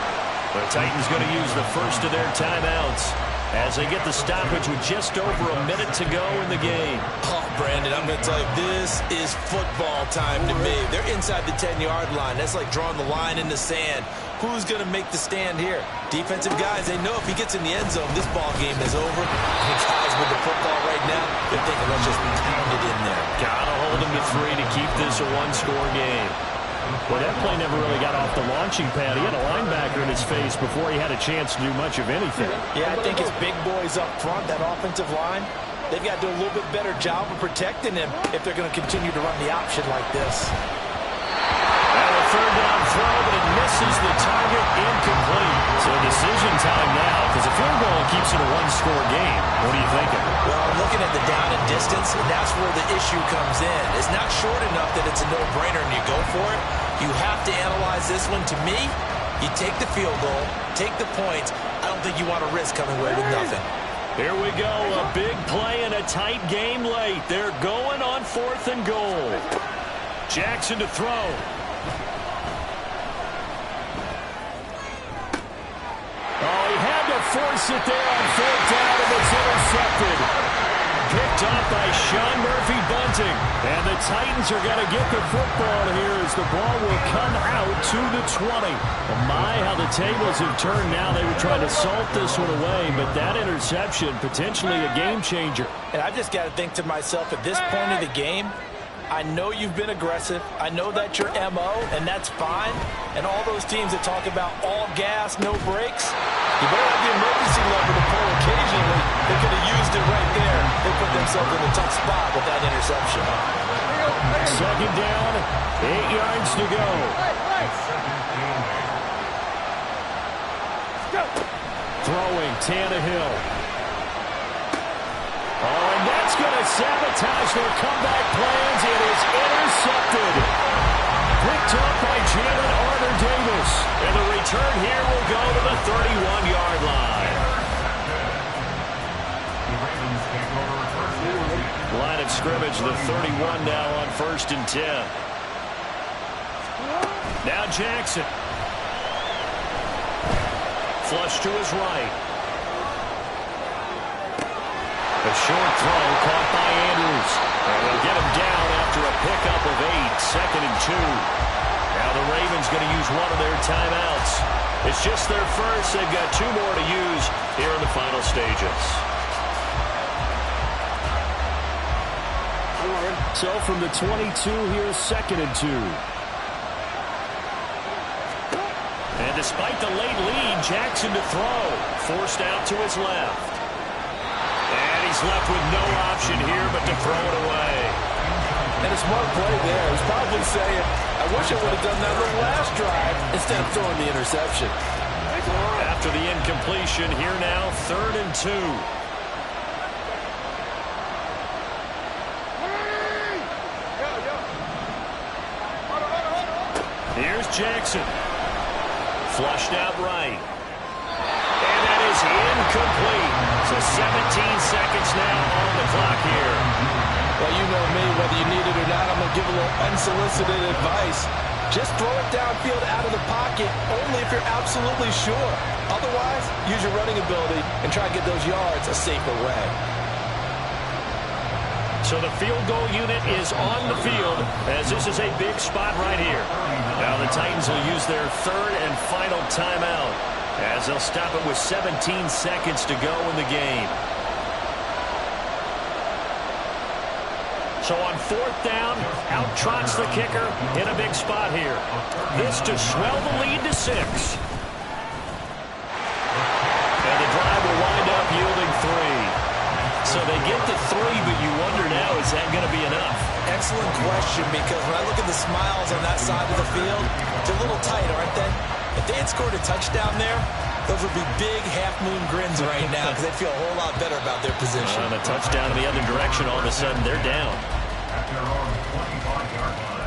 The Titans going to use the first of their timeouts as they get the stoppage with just over a minute to go in the game. Oh, Brandon, I'm going to tell you, this is football time to me. They're inside the 10-yard line. That's like drawing the line in the sand. Who's going to make the stand here? Defensive guys, they know if he gets in the end zone, this ball game is over. The guys with the football right now, they're thinking, let's just pound it in there. Gotta hold him to 3 to keep this a one-score game. Well, that play never really got off the launching pad. He had a linebacker in his face before he had a chance to do much of anything. Yeah, I think his big boys up front, that offensive line, they've got to do a little bit better job of protecting him if they're going to continue to run the option like this. And a third down throw, but it misses the target, incomplete. So decision time now, because a field goal keeps it a one-score game. What are you thinking? Well, I'm looking at the down and distance, and that's where the issue comes in. It's not short enough that it's a no-brainer and you go for it. You have to analyze this one. To me, you take the field goal, take the points. I don't think you want to risk coming away with nothing. Here we go, a big play and a tight game late. They're going on 4th and goal. Jackson to throw. Oh, he had to force it there on 4th down, and it's intercepted. Picked off by Sean Murphy-Bunting. And the Titans are going to get the football here as the ball will come out to the 20. Well, my, how the tables have turned now. They were trying to salt this one away, but that interception, potentially a game changer. And I've just got to think to myself, at this point of the game, I know you've been aggressive. I know that's your MO, and that's fine. And all those teams that talk about all gas, no brakes, you better have the emergency lever to pull occasionally. They could have used it right there. They put themselves in a tough spot with that interception. Second down, 8 yards to go. Throwing, Tannehill. Oh, and that's going to sabotage their comeback plans. It is intercepted. Picked up by Jalen Arthur-Davis. And the return here will go to the 31-yard line. Line of scrimmage, the 31 now on 1st and 10. Now Jackson. Flush to his right. A short throw caught by Andrews. And they'll get him down after a pickup of 8, 2nd and 2. Now the Ravens going to use one of their timeouts. It's just their first. They've got 2 more to use here in the final stages. So from the 22, here's 2nd and 2. And despite the late lead, Jackson to throw. Forced out to his left. And he's left with no option here but to throw it away. And a smart play there. He's probably saying, I wish I would have done that on the last drive instead of throwing the interception. After the incompletion, here now, 3rd and 2. Here's Jackson. Flushed out right. And that is incomplete. So 17 seconds now on the clock here. Well, you know me, whether you need it or not, I'm going to give a little unsolicited advice. Just throw it downfield out of the pocket, only if you're absolutely sure. Otherwise, use your running ability and try to get those yards a safer way. So the field goal unit is on the field as this is a big spot right here. Now the Titans will use their 3rd and final timeout as they'll stop it with 17 seconds to go in the game. So on 4th down, out trots the kicker in a big spot here. This to swell the lead to 6. And the drive will wind up yielding 3. So they get to 3, but you wonder now, is that going to be enough? Excellent question, because when I look at the smiles on that side of the field, it's a little tight, aren't they? If they had scored a touchdown there, those would be big half-moon grins right now because they'd feel a whole lot better about their position. And a touchdown in the other direction, all of a sudden they're down. At their own 25-yard line.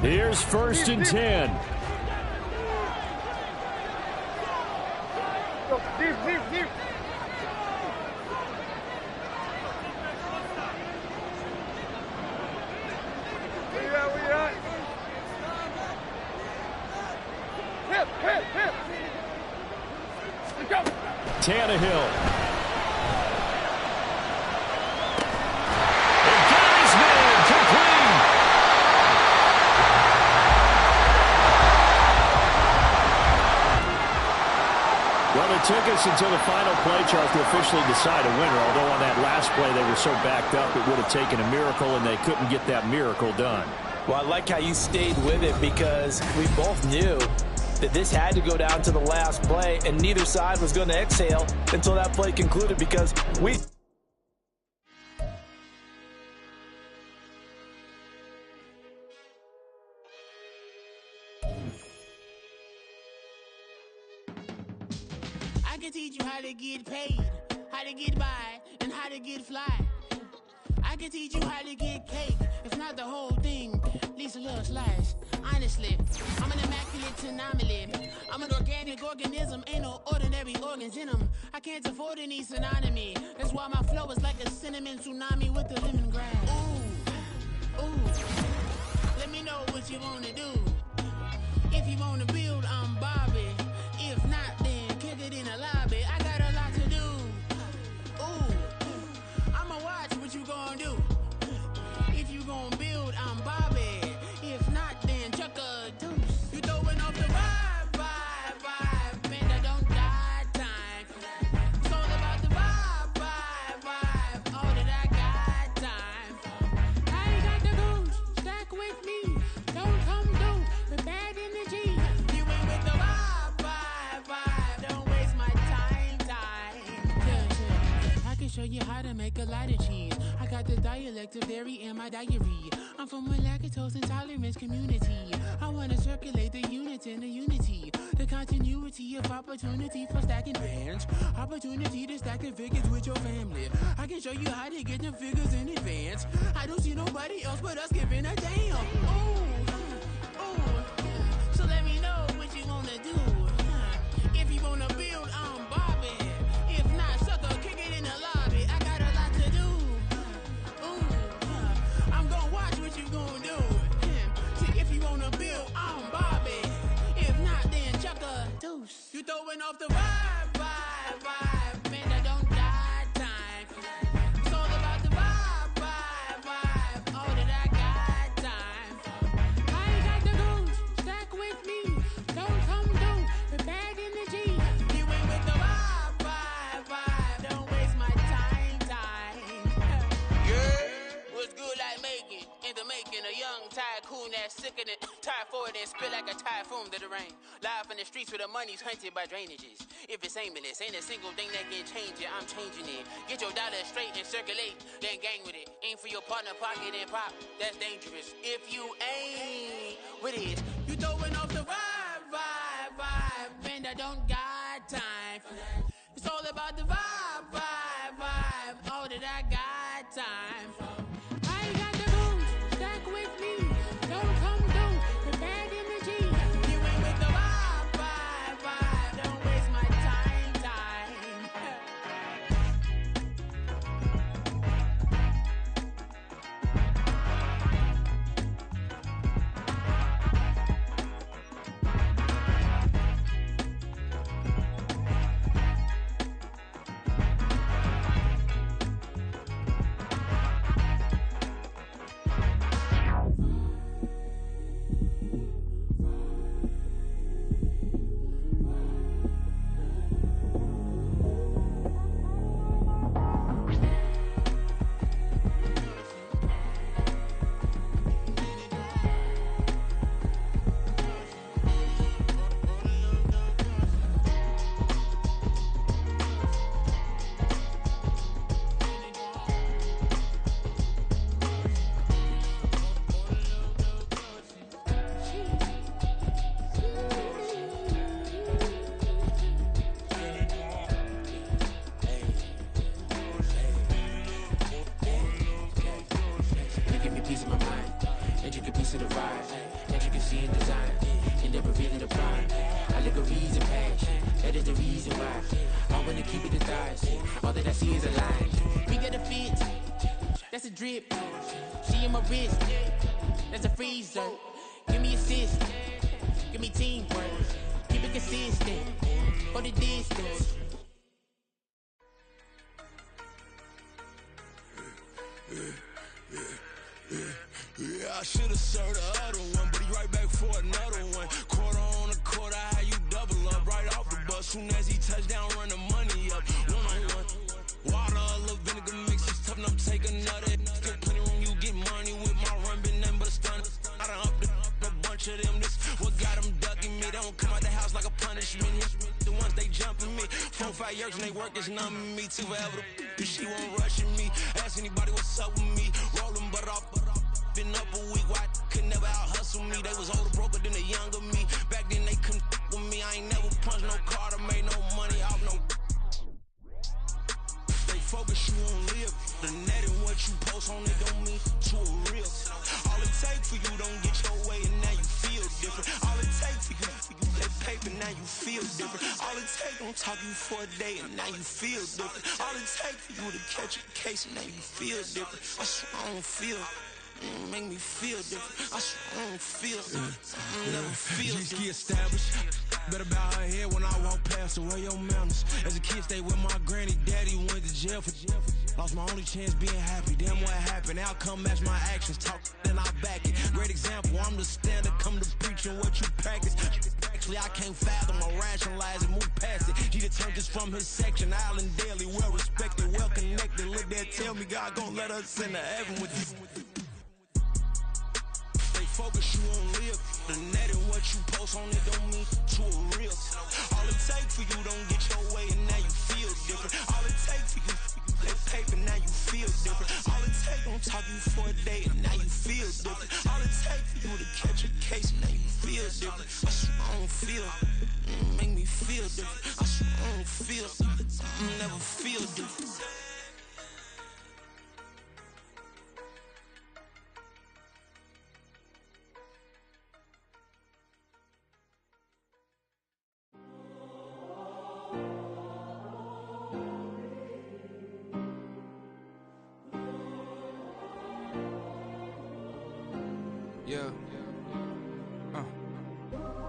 Here's 1st and 10. Deep. We at? Hip. Let's go. Tannehill. And got his man complete. Well, it took us until the final play chart to officially decide a winner, although on that last play they were so backed up it would have taken a miracle, and they couldn't get that miracle done. Well, I like how you stayed with it because we both knew that this had to go down to the last play, and neither side was going to exhale until that play concluded because we... I can teach you how to get paid, how to get by, and how to get fly. I can teach you how to get cake, if not the whole thing, at least a little slice. Honestly, I'm an immaculate anomaly. I'm an organic organism, ain't no ordinary organs in them. I can't afford any synonymy. That's why my flow is like a cinnamon tsunami with the lemongrass. Ooh, let me know what you wanna do. If you wanna build, I'm Bobby. If not, then kick it in the lobby. I got a lot to do. Ooh, I'ma watch what you gonna do. If you gonna build, I'm Bobby. If not, then chuck a deuce. You throwing off the vibe, man, I don't die time. It's all about the vibe, all that I got time. I ain't got the goose, stack with me. Don't come through with bad energy. You ain't with the vibe, don't waste my time. Yeah. I can show you how to make a lot of cheese. I got the dialect of dairy in my diary. I'm from a lactose intolerance community. I wanna circulate the units in the unity. The continuity of opportunity for stacking bands. Opportunity to stack the figures with your family. I can show you how to get the figures in advance. I don't see nobody else but us giving a damn. Ooh. So let me know what you wanna do. If you wanna build, I'm Bobby. If not, sucker, kick it in the lobby. I got a lot to do. I'm gonna watch what you gonna do. See, if you wanna build, I'm Bobby. If not, then chuck a deuce. You throwing off the vibe, man, I don't die time. It's all about the vibe, all that I got time. I ain't got the goose, stack with me. Don't come through with bad energy. You ain't with the vibe, don't waste my time. Yeah, what's good like making? In the making, a young tycoon that's sicker than typhoid and spit like a typhoon to the rain. Live in the streets where the money's hunted by drainages. If it's aimless, ain't a single thing that can change it. I'm changing it. Get your dollar straight and circulate, then gang with it. Aim for your partner, pocket and pop. That's dangerous. If you ain't with it, you throwing off the vibe, man, I don't got time for that. It's all about the vibe, all that I got time for. I ain't got the goose, stack with me. Don't come through with bad energy. You ain't with the vibe, don't waste my time. to the vibe that you can see in design. And never revealing the blind. I look a reason passion. That is the reason why I wanna keep it in thighs. All that I see is a line. We got a fit. That's a drip. She in my wrist. That's a freezer. Give me assist. Give me teamwork. Keep it consistent. For the distance. Yeah, I should've served the other one, but he right back for another one. Quarter on a quarter, how you double up right off the bus. Soon as he touch down, run the money up. One-on-one. Water, a little vinegar mix, it's tough enough, take another. Still plenty room, you get money with my run, been nothing but a stun. I done up a bunch of them, this what got them ducking me. They don't come out the house like a punishment. The ones they jumping me. 4-5 years and they work is numbing me. Too forever, she won't rushing me. Ask anybody what's up with me. Rolling butt off. Been up a week, why could never out hustle me? They was older, broker than the younger me. Back then they couldn't with me. I ain't never punched no card or made no money off no. They focus you on live. The net and what you post on it don't mean to a real. All it take for you don't get your way and now you feel different. All it take for you that paper, now you feel different. All it take don't talk you for a day and now you feel different. All it take for you to catch a case and now you feel different. I swear I don't feel. Make me feel different. I swear I don't feel. I never feel different. Established. Better bow her head when I walk past her. Where your manners? As a kid, stayed with my granny. Daddy went to jail for. Lost my only chance being happy. Damn, what happened? Outcome match my actions. Talk, then I back it. Great example. I'm the standard. Come to preaching what you practice. Actually, I can't fathom or rationalize it. Move past it. He determined just from his section. Island daily, well respected, well connected. Look there, tell me God gon' let us into heaven with you. Focus you on live. The net and what you post on it don't mean to a real. All it take for you don't get your way and now you feel different. All it take for you that paper, now you feel different. All it take don't talk you for a day and now you feel different. All it take for you to catch a case and now you feel different. I swear I don't feel. Make me feel different. I swear I don't feel. Never feel different. Yeah.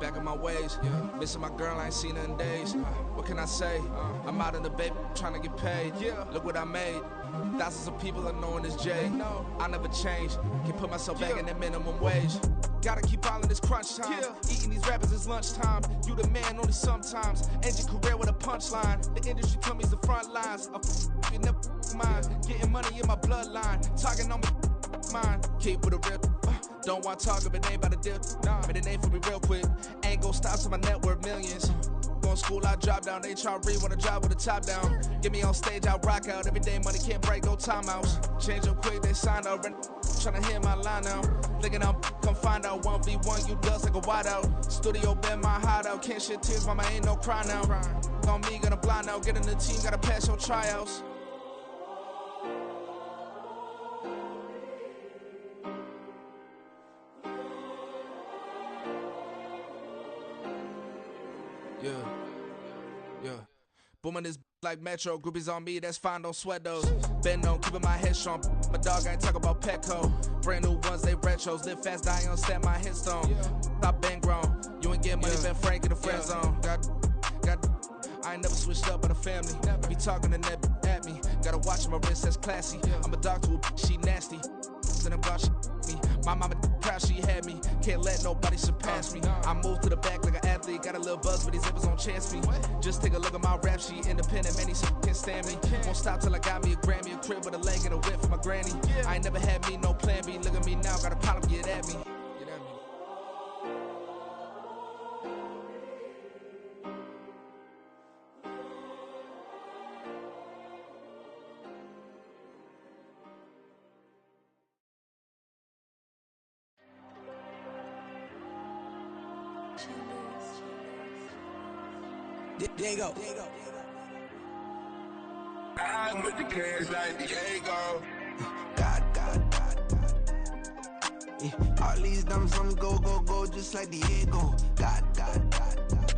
Back in my ways. Missing my girl, I ain't seen her in days. What can I say? I'm out in the baby trying to get paid. Look what I made. Thousands of people are knowing this Jay. I never change. Can put myself back in that minimum wage. Gotta keep all of this crunch time. Eating these rappers is lunchtime. You the man only sometimes. End your career with a punchline. The industry told me it's the front lines. You never mind. Getting money in my bloodline. Talking on me mine. Keep with a real. Don't want to talk if it ain't about a deal. But it ain't for me real quick. Ain't gon' stop till my net worth millions. Going school, I drop down. They try to read when I drive with the top down. Get me on stage, I rock out. Every day money can't break, no timeouts. Change up quick, they sign up. Tryna hear my line now. Thinking I'm come find out 1v1, you dust like a wideout. Studio been my hideout. Can't shed tears, mama ain't no cry now. On me, gonna blind out. Get in the team, gotta pass your tryouts. Yeah. Booming this like Metro, groupies on me, that's fine, don't sweat those. Been on, keeping my head strong. My dog ain't talking about Petco. Brand new ones, they retros. Live fast, die on, stand my headstone. Stop been grown. You ain't get money, been frank in the friend zone. I ain't never switched up on the family. Be talking to that at me. Gotta watch my wrist, that's classy. I'm a dog to a she nasty. Then I'm God, she me. My mama proud she had me. Can't let nobody surpass me. I move to the back like an athlete. Got a little buzz, but these zippers don't chance me. Just take a look at my rap sheet. Independent, many can't stand me. Won't stop till I got me a Grammy, a crib with a leg and a whip for my granny. I ain't never had me no plan B. Look at me now, got a problem, get at me. There you go. I with the cash like Diego. God. Yeah, all these diamonds on me go, go, go, just like Diego. God, God, God, God.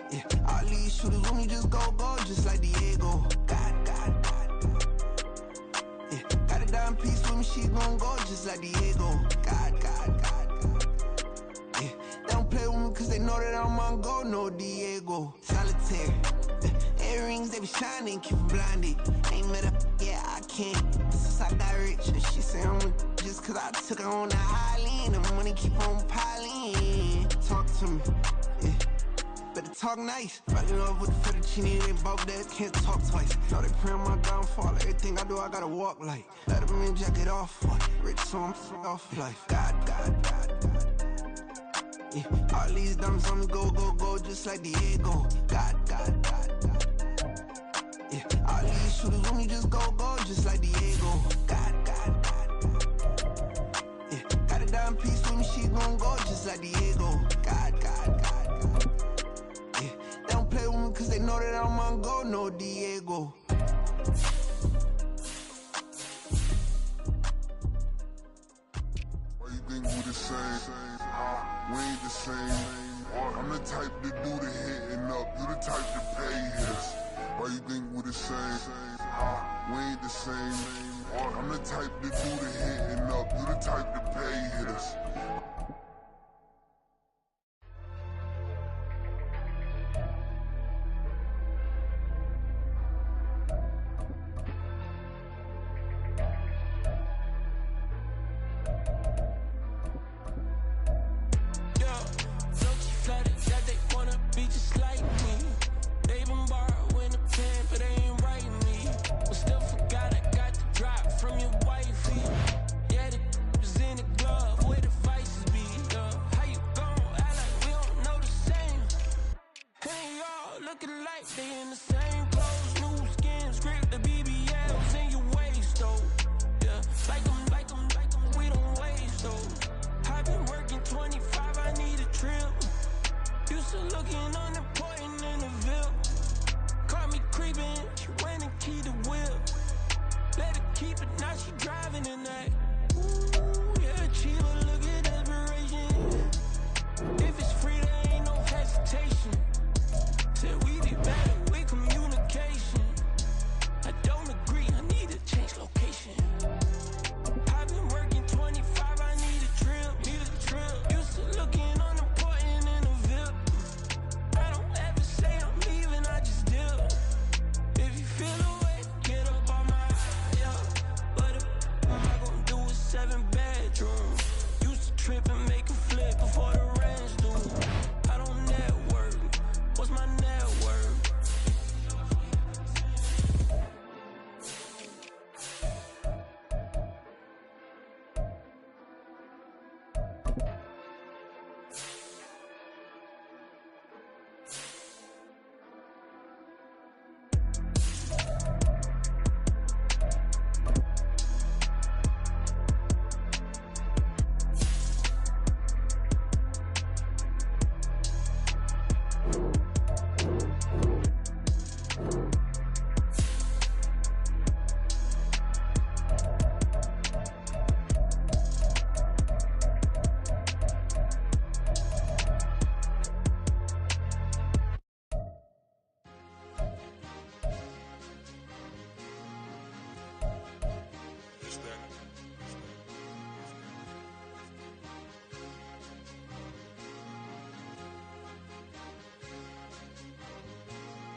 Yeah, all these shooters with me just go, go, just like Diego. God, God, God, God. Yeah, got a dime piece with me, she gon' go just like Diego. God, God, God, God. Yeah, they don't play with me cause they know that I'm on go, no Diego. Solitaire. Earrings, they be shining, keep blinded. Ain't met up, yeah, I can't. Since I got rich, and she say I'm just cause I took her on the island. The money keep on piling. Talk to me, yeah. Better talk nice. Right in love with the fettuccine, they both that can't talk twice. Know they pray on my downfall. Everything I do, I gotta walk like. Let them in, jacket off. Rich, so I'm off life. God, God, God, God. Yeah, all these diamonds on me go, go, go, just like Diego. God, God, God, God. Yeah, all these shooters with me just go, go, just like Diego. God, God, God, God. Yeah, got a dime piece with me, she gon' go just like Diego. God, God, God, God. Yeah, they don't play with me cause they know that I'm on go, no Diego. Why you think we the same? We ain't the same. I'm the type to do the hitting up, you the type to pay hitters. Why you think we the same? We ain't the same. I'm the type to do the hitting up, you the type to pay hitters.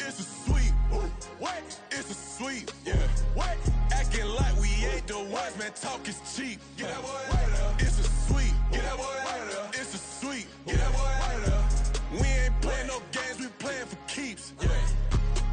It's a sweep. What? It's a sweep. Yeah. What? Acting like we ain't the ones, man. Talk is cheap. Get that boy out of there. It's a sweep. Get that boy out of there. It's a sweep. Get that boy out of there. We ain't playing no games, we playing for keeps. Yeah.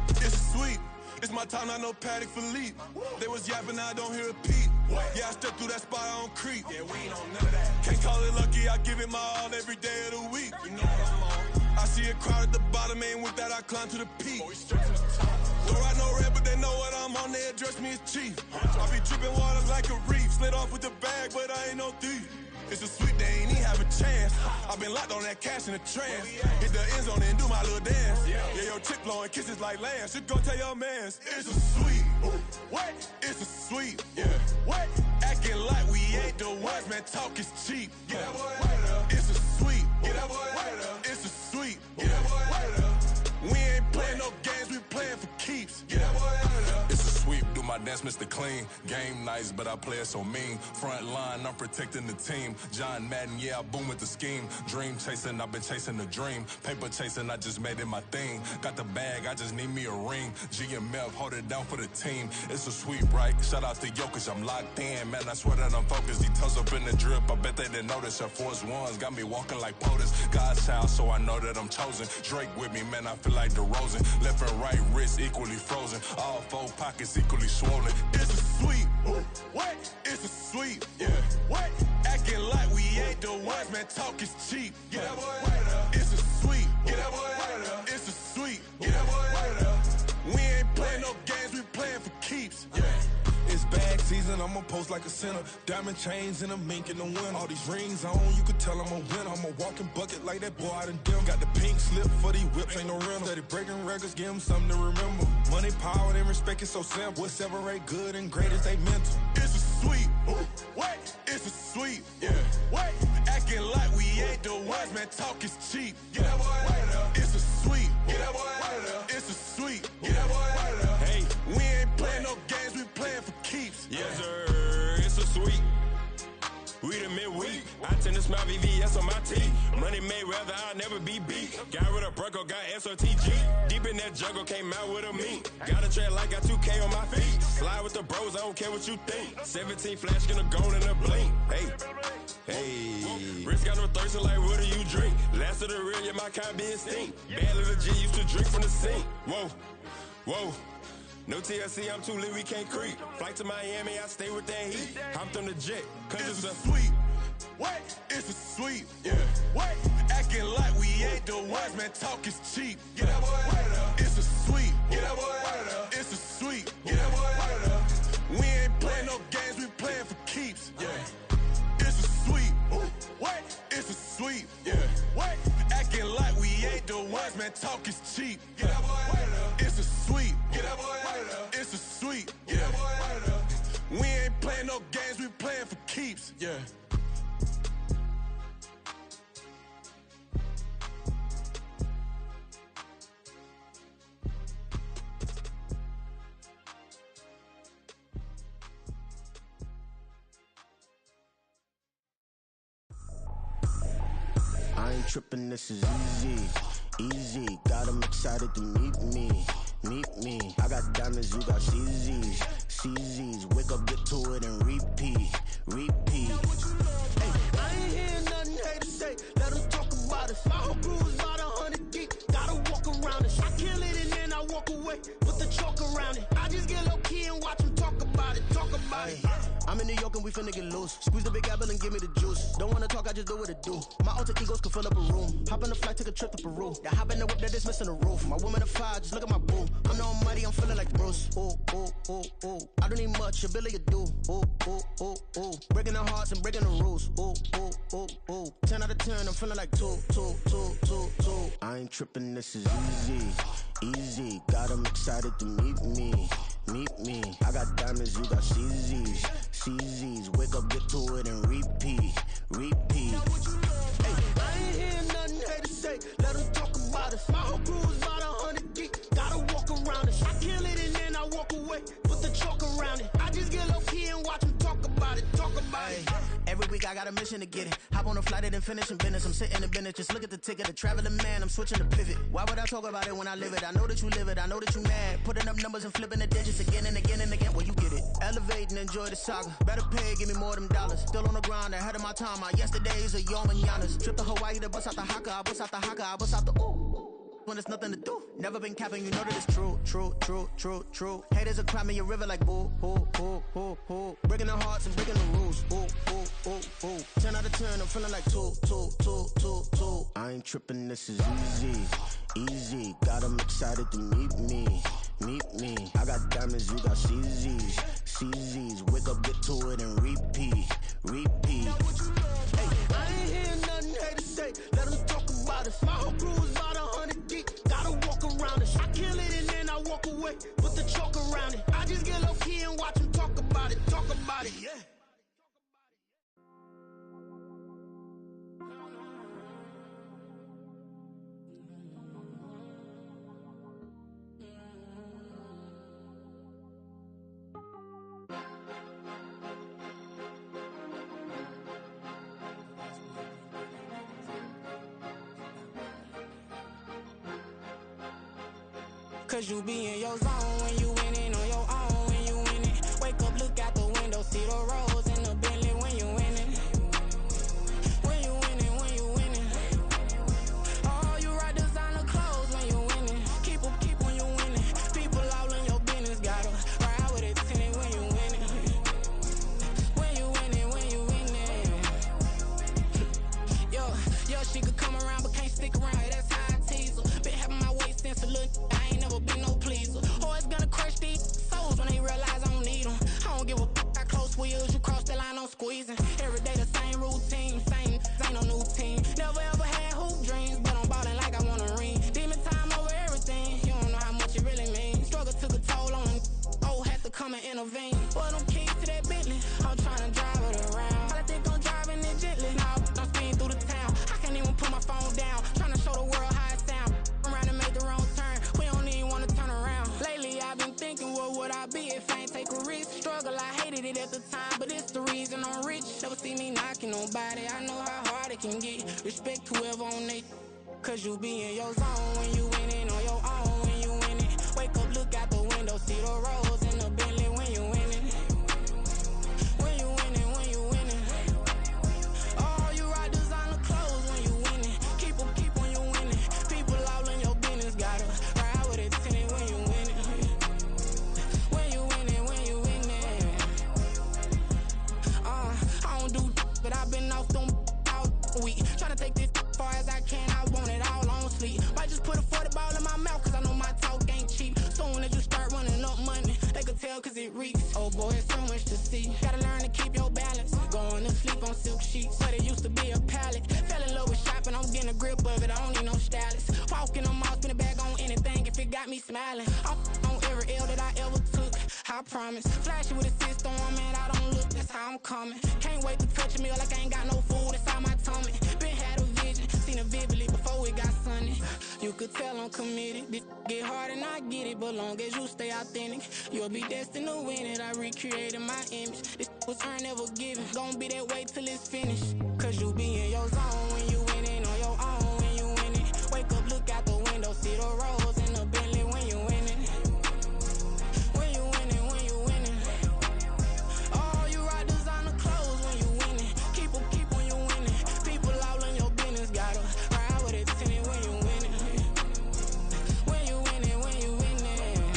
It's a sweep. It's my time, not no Paddock Philippe. They was yapping, I don't hear a peep. Yeah, I step through that spot, I don't creep. Yeah, we ain't on none of that. Can't call it lucky, I give it my all every day of the week. You know what I'm on. I see a crowd at the bottom, and with that I climb to the peak. Don't ride no red, but they know what I'm on, they address me as chief. I be dripping water like a reef, slid off with the bag, but I ain't no thief. It's a sweep, they ain't even have a chance. I've been locked on that cash in a trance. Hit the end zone and do my little dance. Yeah, your chick blowing kisses like lambs. Should go tell your mans. It's a sweep. What? It's a sweep. Yeah. What? Acting acting like we ain't the ones, man, talk is cheap. Get that boy out of there. It's a sweep. Get that boy out of there. It's a sweep. Get that boy out of there. We ain't playing no games, we playing for keeps. Get that boy out of there. It's a sweep, do my dance, Mr. Clean. Game nice, but I play it so mean. Front line, I'm protecting the team. John Madden, yeah, I boom with the scheme. Dream chasing, I've been chasing the dream. Paper chasing, I just made it my thing. Got the bag, I just need me a ring. GMF, hold it down for the team. It's a sweep, right? Shout out to Jokic, I'm locked in. Man, I swear that I'm focused. He toes up in the drip, I bet they didn't notice. Air Force Ones got me walking like POTUS. God's child, so I know that I'm chosen. Drake with me, man, I feel like DeRozan. Left and right wrist equally frozen. All four pockets equally swollen. It's a sweep. What? It's a sweep. Yeah. What? Acting like we ain't the ones, man. Talk is cheap. Get that boy out of there. It's a sweep. Get that boy out of there. It's a sweep. Get that boy out of there. We ain't playing no games, we playing for keeps. Yeah. It's bag season, I'ma post like a sinner. Diamond chains and a mink in the wind. All these rings on, you could tell I'm a winner. I'm a walking bucket like that boy out in dim. Got the pink slip for these whips, ain't no rental. Steady breaking records, give them something to remember. Money, power, and respect is so simple. What separate good and great is they mental. It's a sweep. What? It's a sweep. Yeah. What? Acting like we ain't the ones, man. Talk is cheap. Get that boy out of there. It's a sweep. Get that boy out of there. It's a sweep. Get that boy out of there. Hey, we ain't playing no games, we playing for keeps. Yes, sir. It's a sweep. We the midweek. I tend to smile VVS on my teeth. Money made rather I'll never be beat. Got rid of Bronco, got SOTG. Deep in that jungle, came out with a meat. Got a track like got 2K on my feet. Slide with the bros, I don't care what you think. 17 flash, gonna go in a blink. Hey. Hey, Rich got no thirst, like what do you drink? Last of the real, yeah, my kind be extinct. Bad little G used to drink from the sink. Whoa, whoa. No TLC, I'm too lit, we can't creep. Flight to Miami, I stay with that heat. Hopped on the jet, cause it's a sweep. What? It's a sweep. Yeah. What? Acting like we ain't the ones, man. Talk is cheap. Get that boy out of there. It's a sweep. Get that boy out of there. It's a sweep. Get that boy out of there. We ain't playing no games, we playing for keeps. Yeah. It's a sweep. What? It's a sweep. Yeah. What? Acting like we ain't the ones, man. Talk is cheap. Get that boy out of there. It's a sweep. Get that boy out of there. It's a sweep. Get that boy out of there. We ain't playing no games, we playing for keeps. Yeah. I ain't tripping, this is easy, easy. Got 'em excited to meet me. I got diamonds, you got CZs. Wake up, get to it, and repeat. Hey, I ain't hearing nothing haters say. Let 'em talk about us. My whole crew is about 100 deep. Gotta walk around us. I kill it and then I walk away. Put the chalk around it. I just get low key and watch 'em talk about it. I'm in New York and we finna get loose. Squeeze the big apple and give me the juice. Don't wanna talk, I just do what it do. My alter egos can fill up a room. Hop on the flight, take a trip to Peru. Yeah, hop in the whip that is missing the roof. My woman a fire, just look at my boo. I'm the almighty, I'm feeling like Bruce. Ooh. I don't need much, ability to do. Ooh. Breaking the hearts and breaking the rules. Ooh. 10 out of 10, I'm feeling like two. I ain't tripping, this is easy. Got 'em excited to meet me. I got diamonds, you got CZs. Wake up, get to it, and repeat. Hey, I ain't hearing nothing haters say. Let 'em talk about us. My whole crew is about 100 deep. Gotta walk around us. I kill it and then I walk away. Put the chalk around it. I just get low key and watch 'em talk about it. Every week I got a mission to get it. Hop on a flight and then finish in business. I'm sitting in business, just look at the ticket. A traveling man, I'm switching to pivot. Why would I talk about it when I live it? I know that you live it, I know that you mad. Putting up numbers and flipping the digits again and again and again. Well, you get it. Elevate and enjoy the saga. Better pay, give me more of them dollars. Still on the grind, ahead of my time. My yesterdays are your mananas. Trip to Hawaii to bust out the haka. I bust out the haka, I bust out the ooh. When there's nothing to do. Never been capping, you know that it's true. Haters are climbing your river like boo. Breaking the hearts and breaking the rules. Ooh. 10 out of 10, I'm feeling like two. I ain't tripping, this is easy. Got 'em excited to meet me. I got diamonds, you got CZs. Wake up, get to it, and repeat. Hey, I ain't hearing nothing haters say. Let 'em talk about us. My whole crew is about 100 deep. Gotta walk around us. I kill it and then I walk away. Put the chalk around it. I just get low key and watch 'em talk about it. Yeah. Cause you be in your zone when you winning on your own when you winning. Wake up, look out the window, see the roads in the Bentley when you winning. When you winning, when you winning. Oh, you ride designer clothes when you winning. Keep when you winning. People all in your business, gotta ride with it tinted when you winning. When you winning, when you winning. Yo, she could come around but can't stick around. That's how I tease her. Been having my way since a little. I ain't never been no pleaser. Always gonna crush these souls when they realize I don't need them. I don't give a how close wheels. You cross the line, I'm squeezing. Every day the same routine, same ain't no new team. Never ever had hoop dreams, but I'm ballin' like I want a ring. Demon time over everything. You don't know how much it really means. Struggle took a toll on them. Oh, had to come and intervene. Boy, them keys to that Bentley. I'm tryna drive it around. I think I'm driving it gently. Now I'm speeding through the town. I can't even put my phone down. Tryna show the world how it sound. Around and make the wrong turn. We don't even wanna turn around. Lately I've been thinking, what would I be if I ain't take a risk? Struggle, I hated it at the time, but it's the reason I'm rich. Never see me knocking nobody. I know how hard it can get. Respect whoever on they. Cause you be in your zone when you winning on your own when you winning. Wake up, look out the window, see the roads in the Bentley when you winning. When you winning, when you winning. Oh, you ride designer clothes when you winning. Keep when you winning. People all in your business, gotta ride with it tinted when you winning. When you winning, when you winning. I don't do but I've been off them all week. Tryna take this far as I can, I want it all on sleep. Might just put a 40 ball in my mouth, cause I know my talk ain't cheap. Soon as you start running up money, they could tell cause it reeks. Oh boy, it's so much to see. Gotta learn to keep your balance. Going to sleep on silk sheets, but it used to be a pallet. Fell in love with shopping, I'm getting a grip of it, I don't need no stylist. Walking them off, spin a bag on anything if it got me smiling. I'm on every L that I ever took, I promise. Flashy with a system, man, I don't look, that's how I'm coming. Can't wait to touch a meal like I ain't got no food inside my tummy. Been had a vision, seen it vividly before it got sunny. You could tell I'm committed. This get hard and I get it, but long as you stay authentic, you'll be destined to win it. I recreated my image. This was earned, never given. Gonna be that way till it's finished. Cause you be in your zone when you winning on your own when you winning. Wake up, look out the window, see the roads in the Bentley when you winning. When you winning, when you winning. Oh, you ride designer clothes when you winning. Keep when you winning. People all in your business, gotta ride with it tinted when you winning. When you winning, when you winning.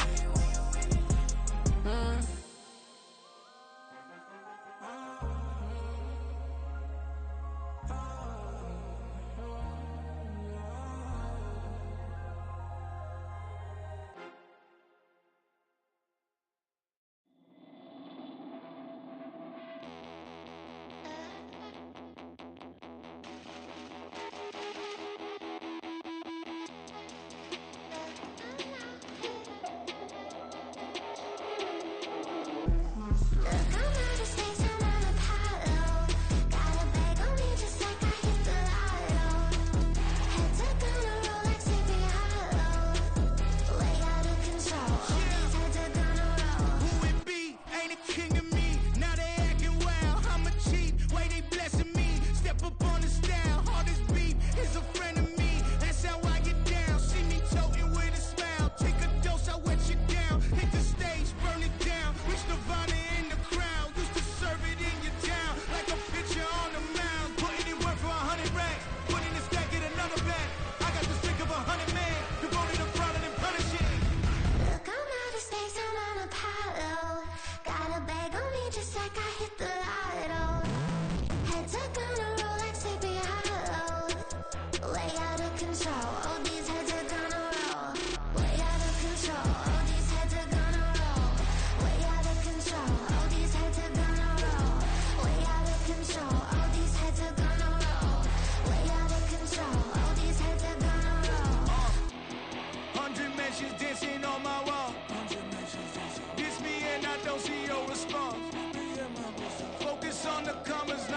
Focus on the commas,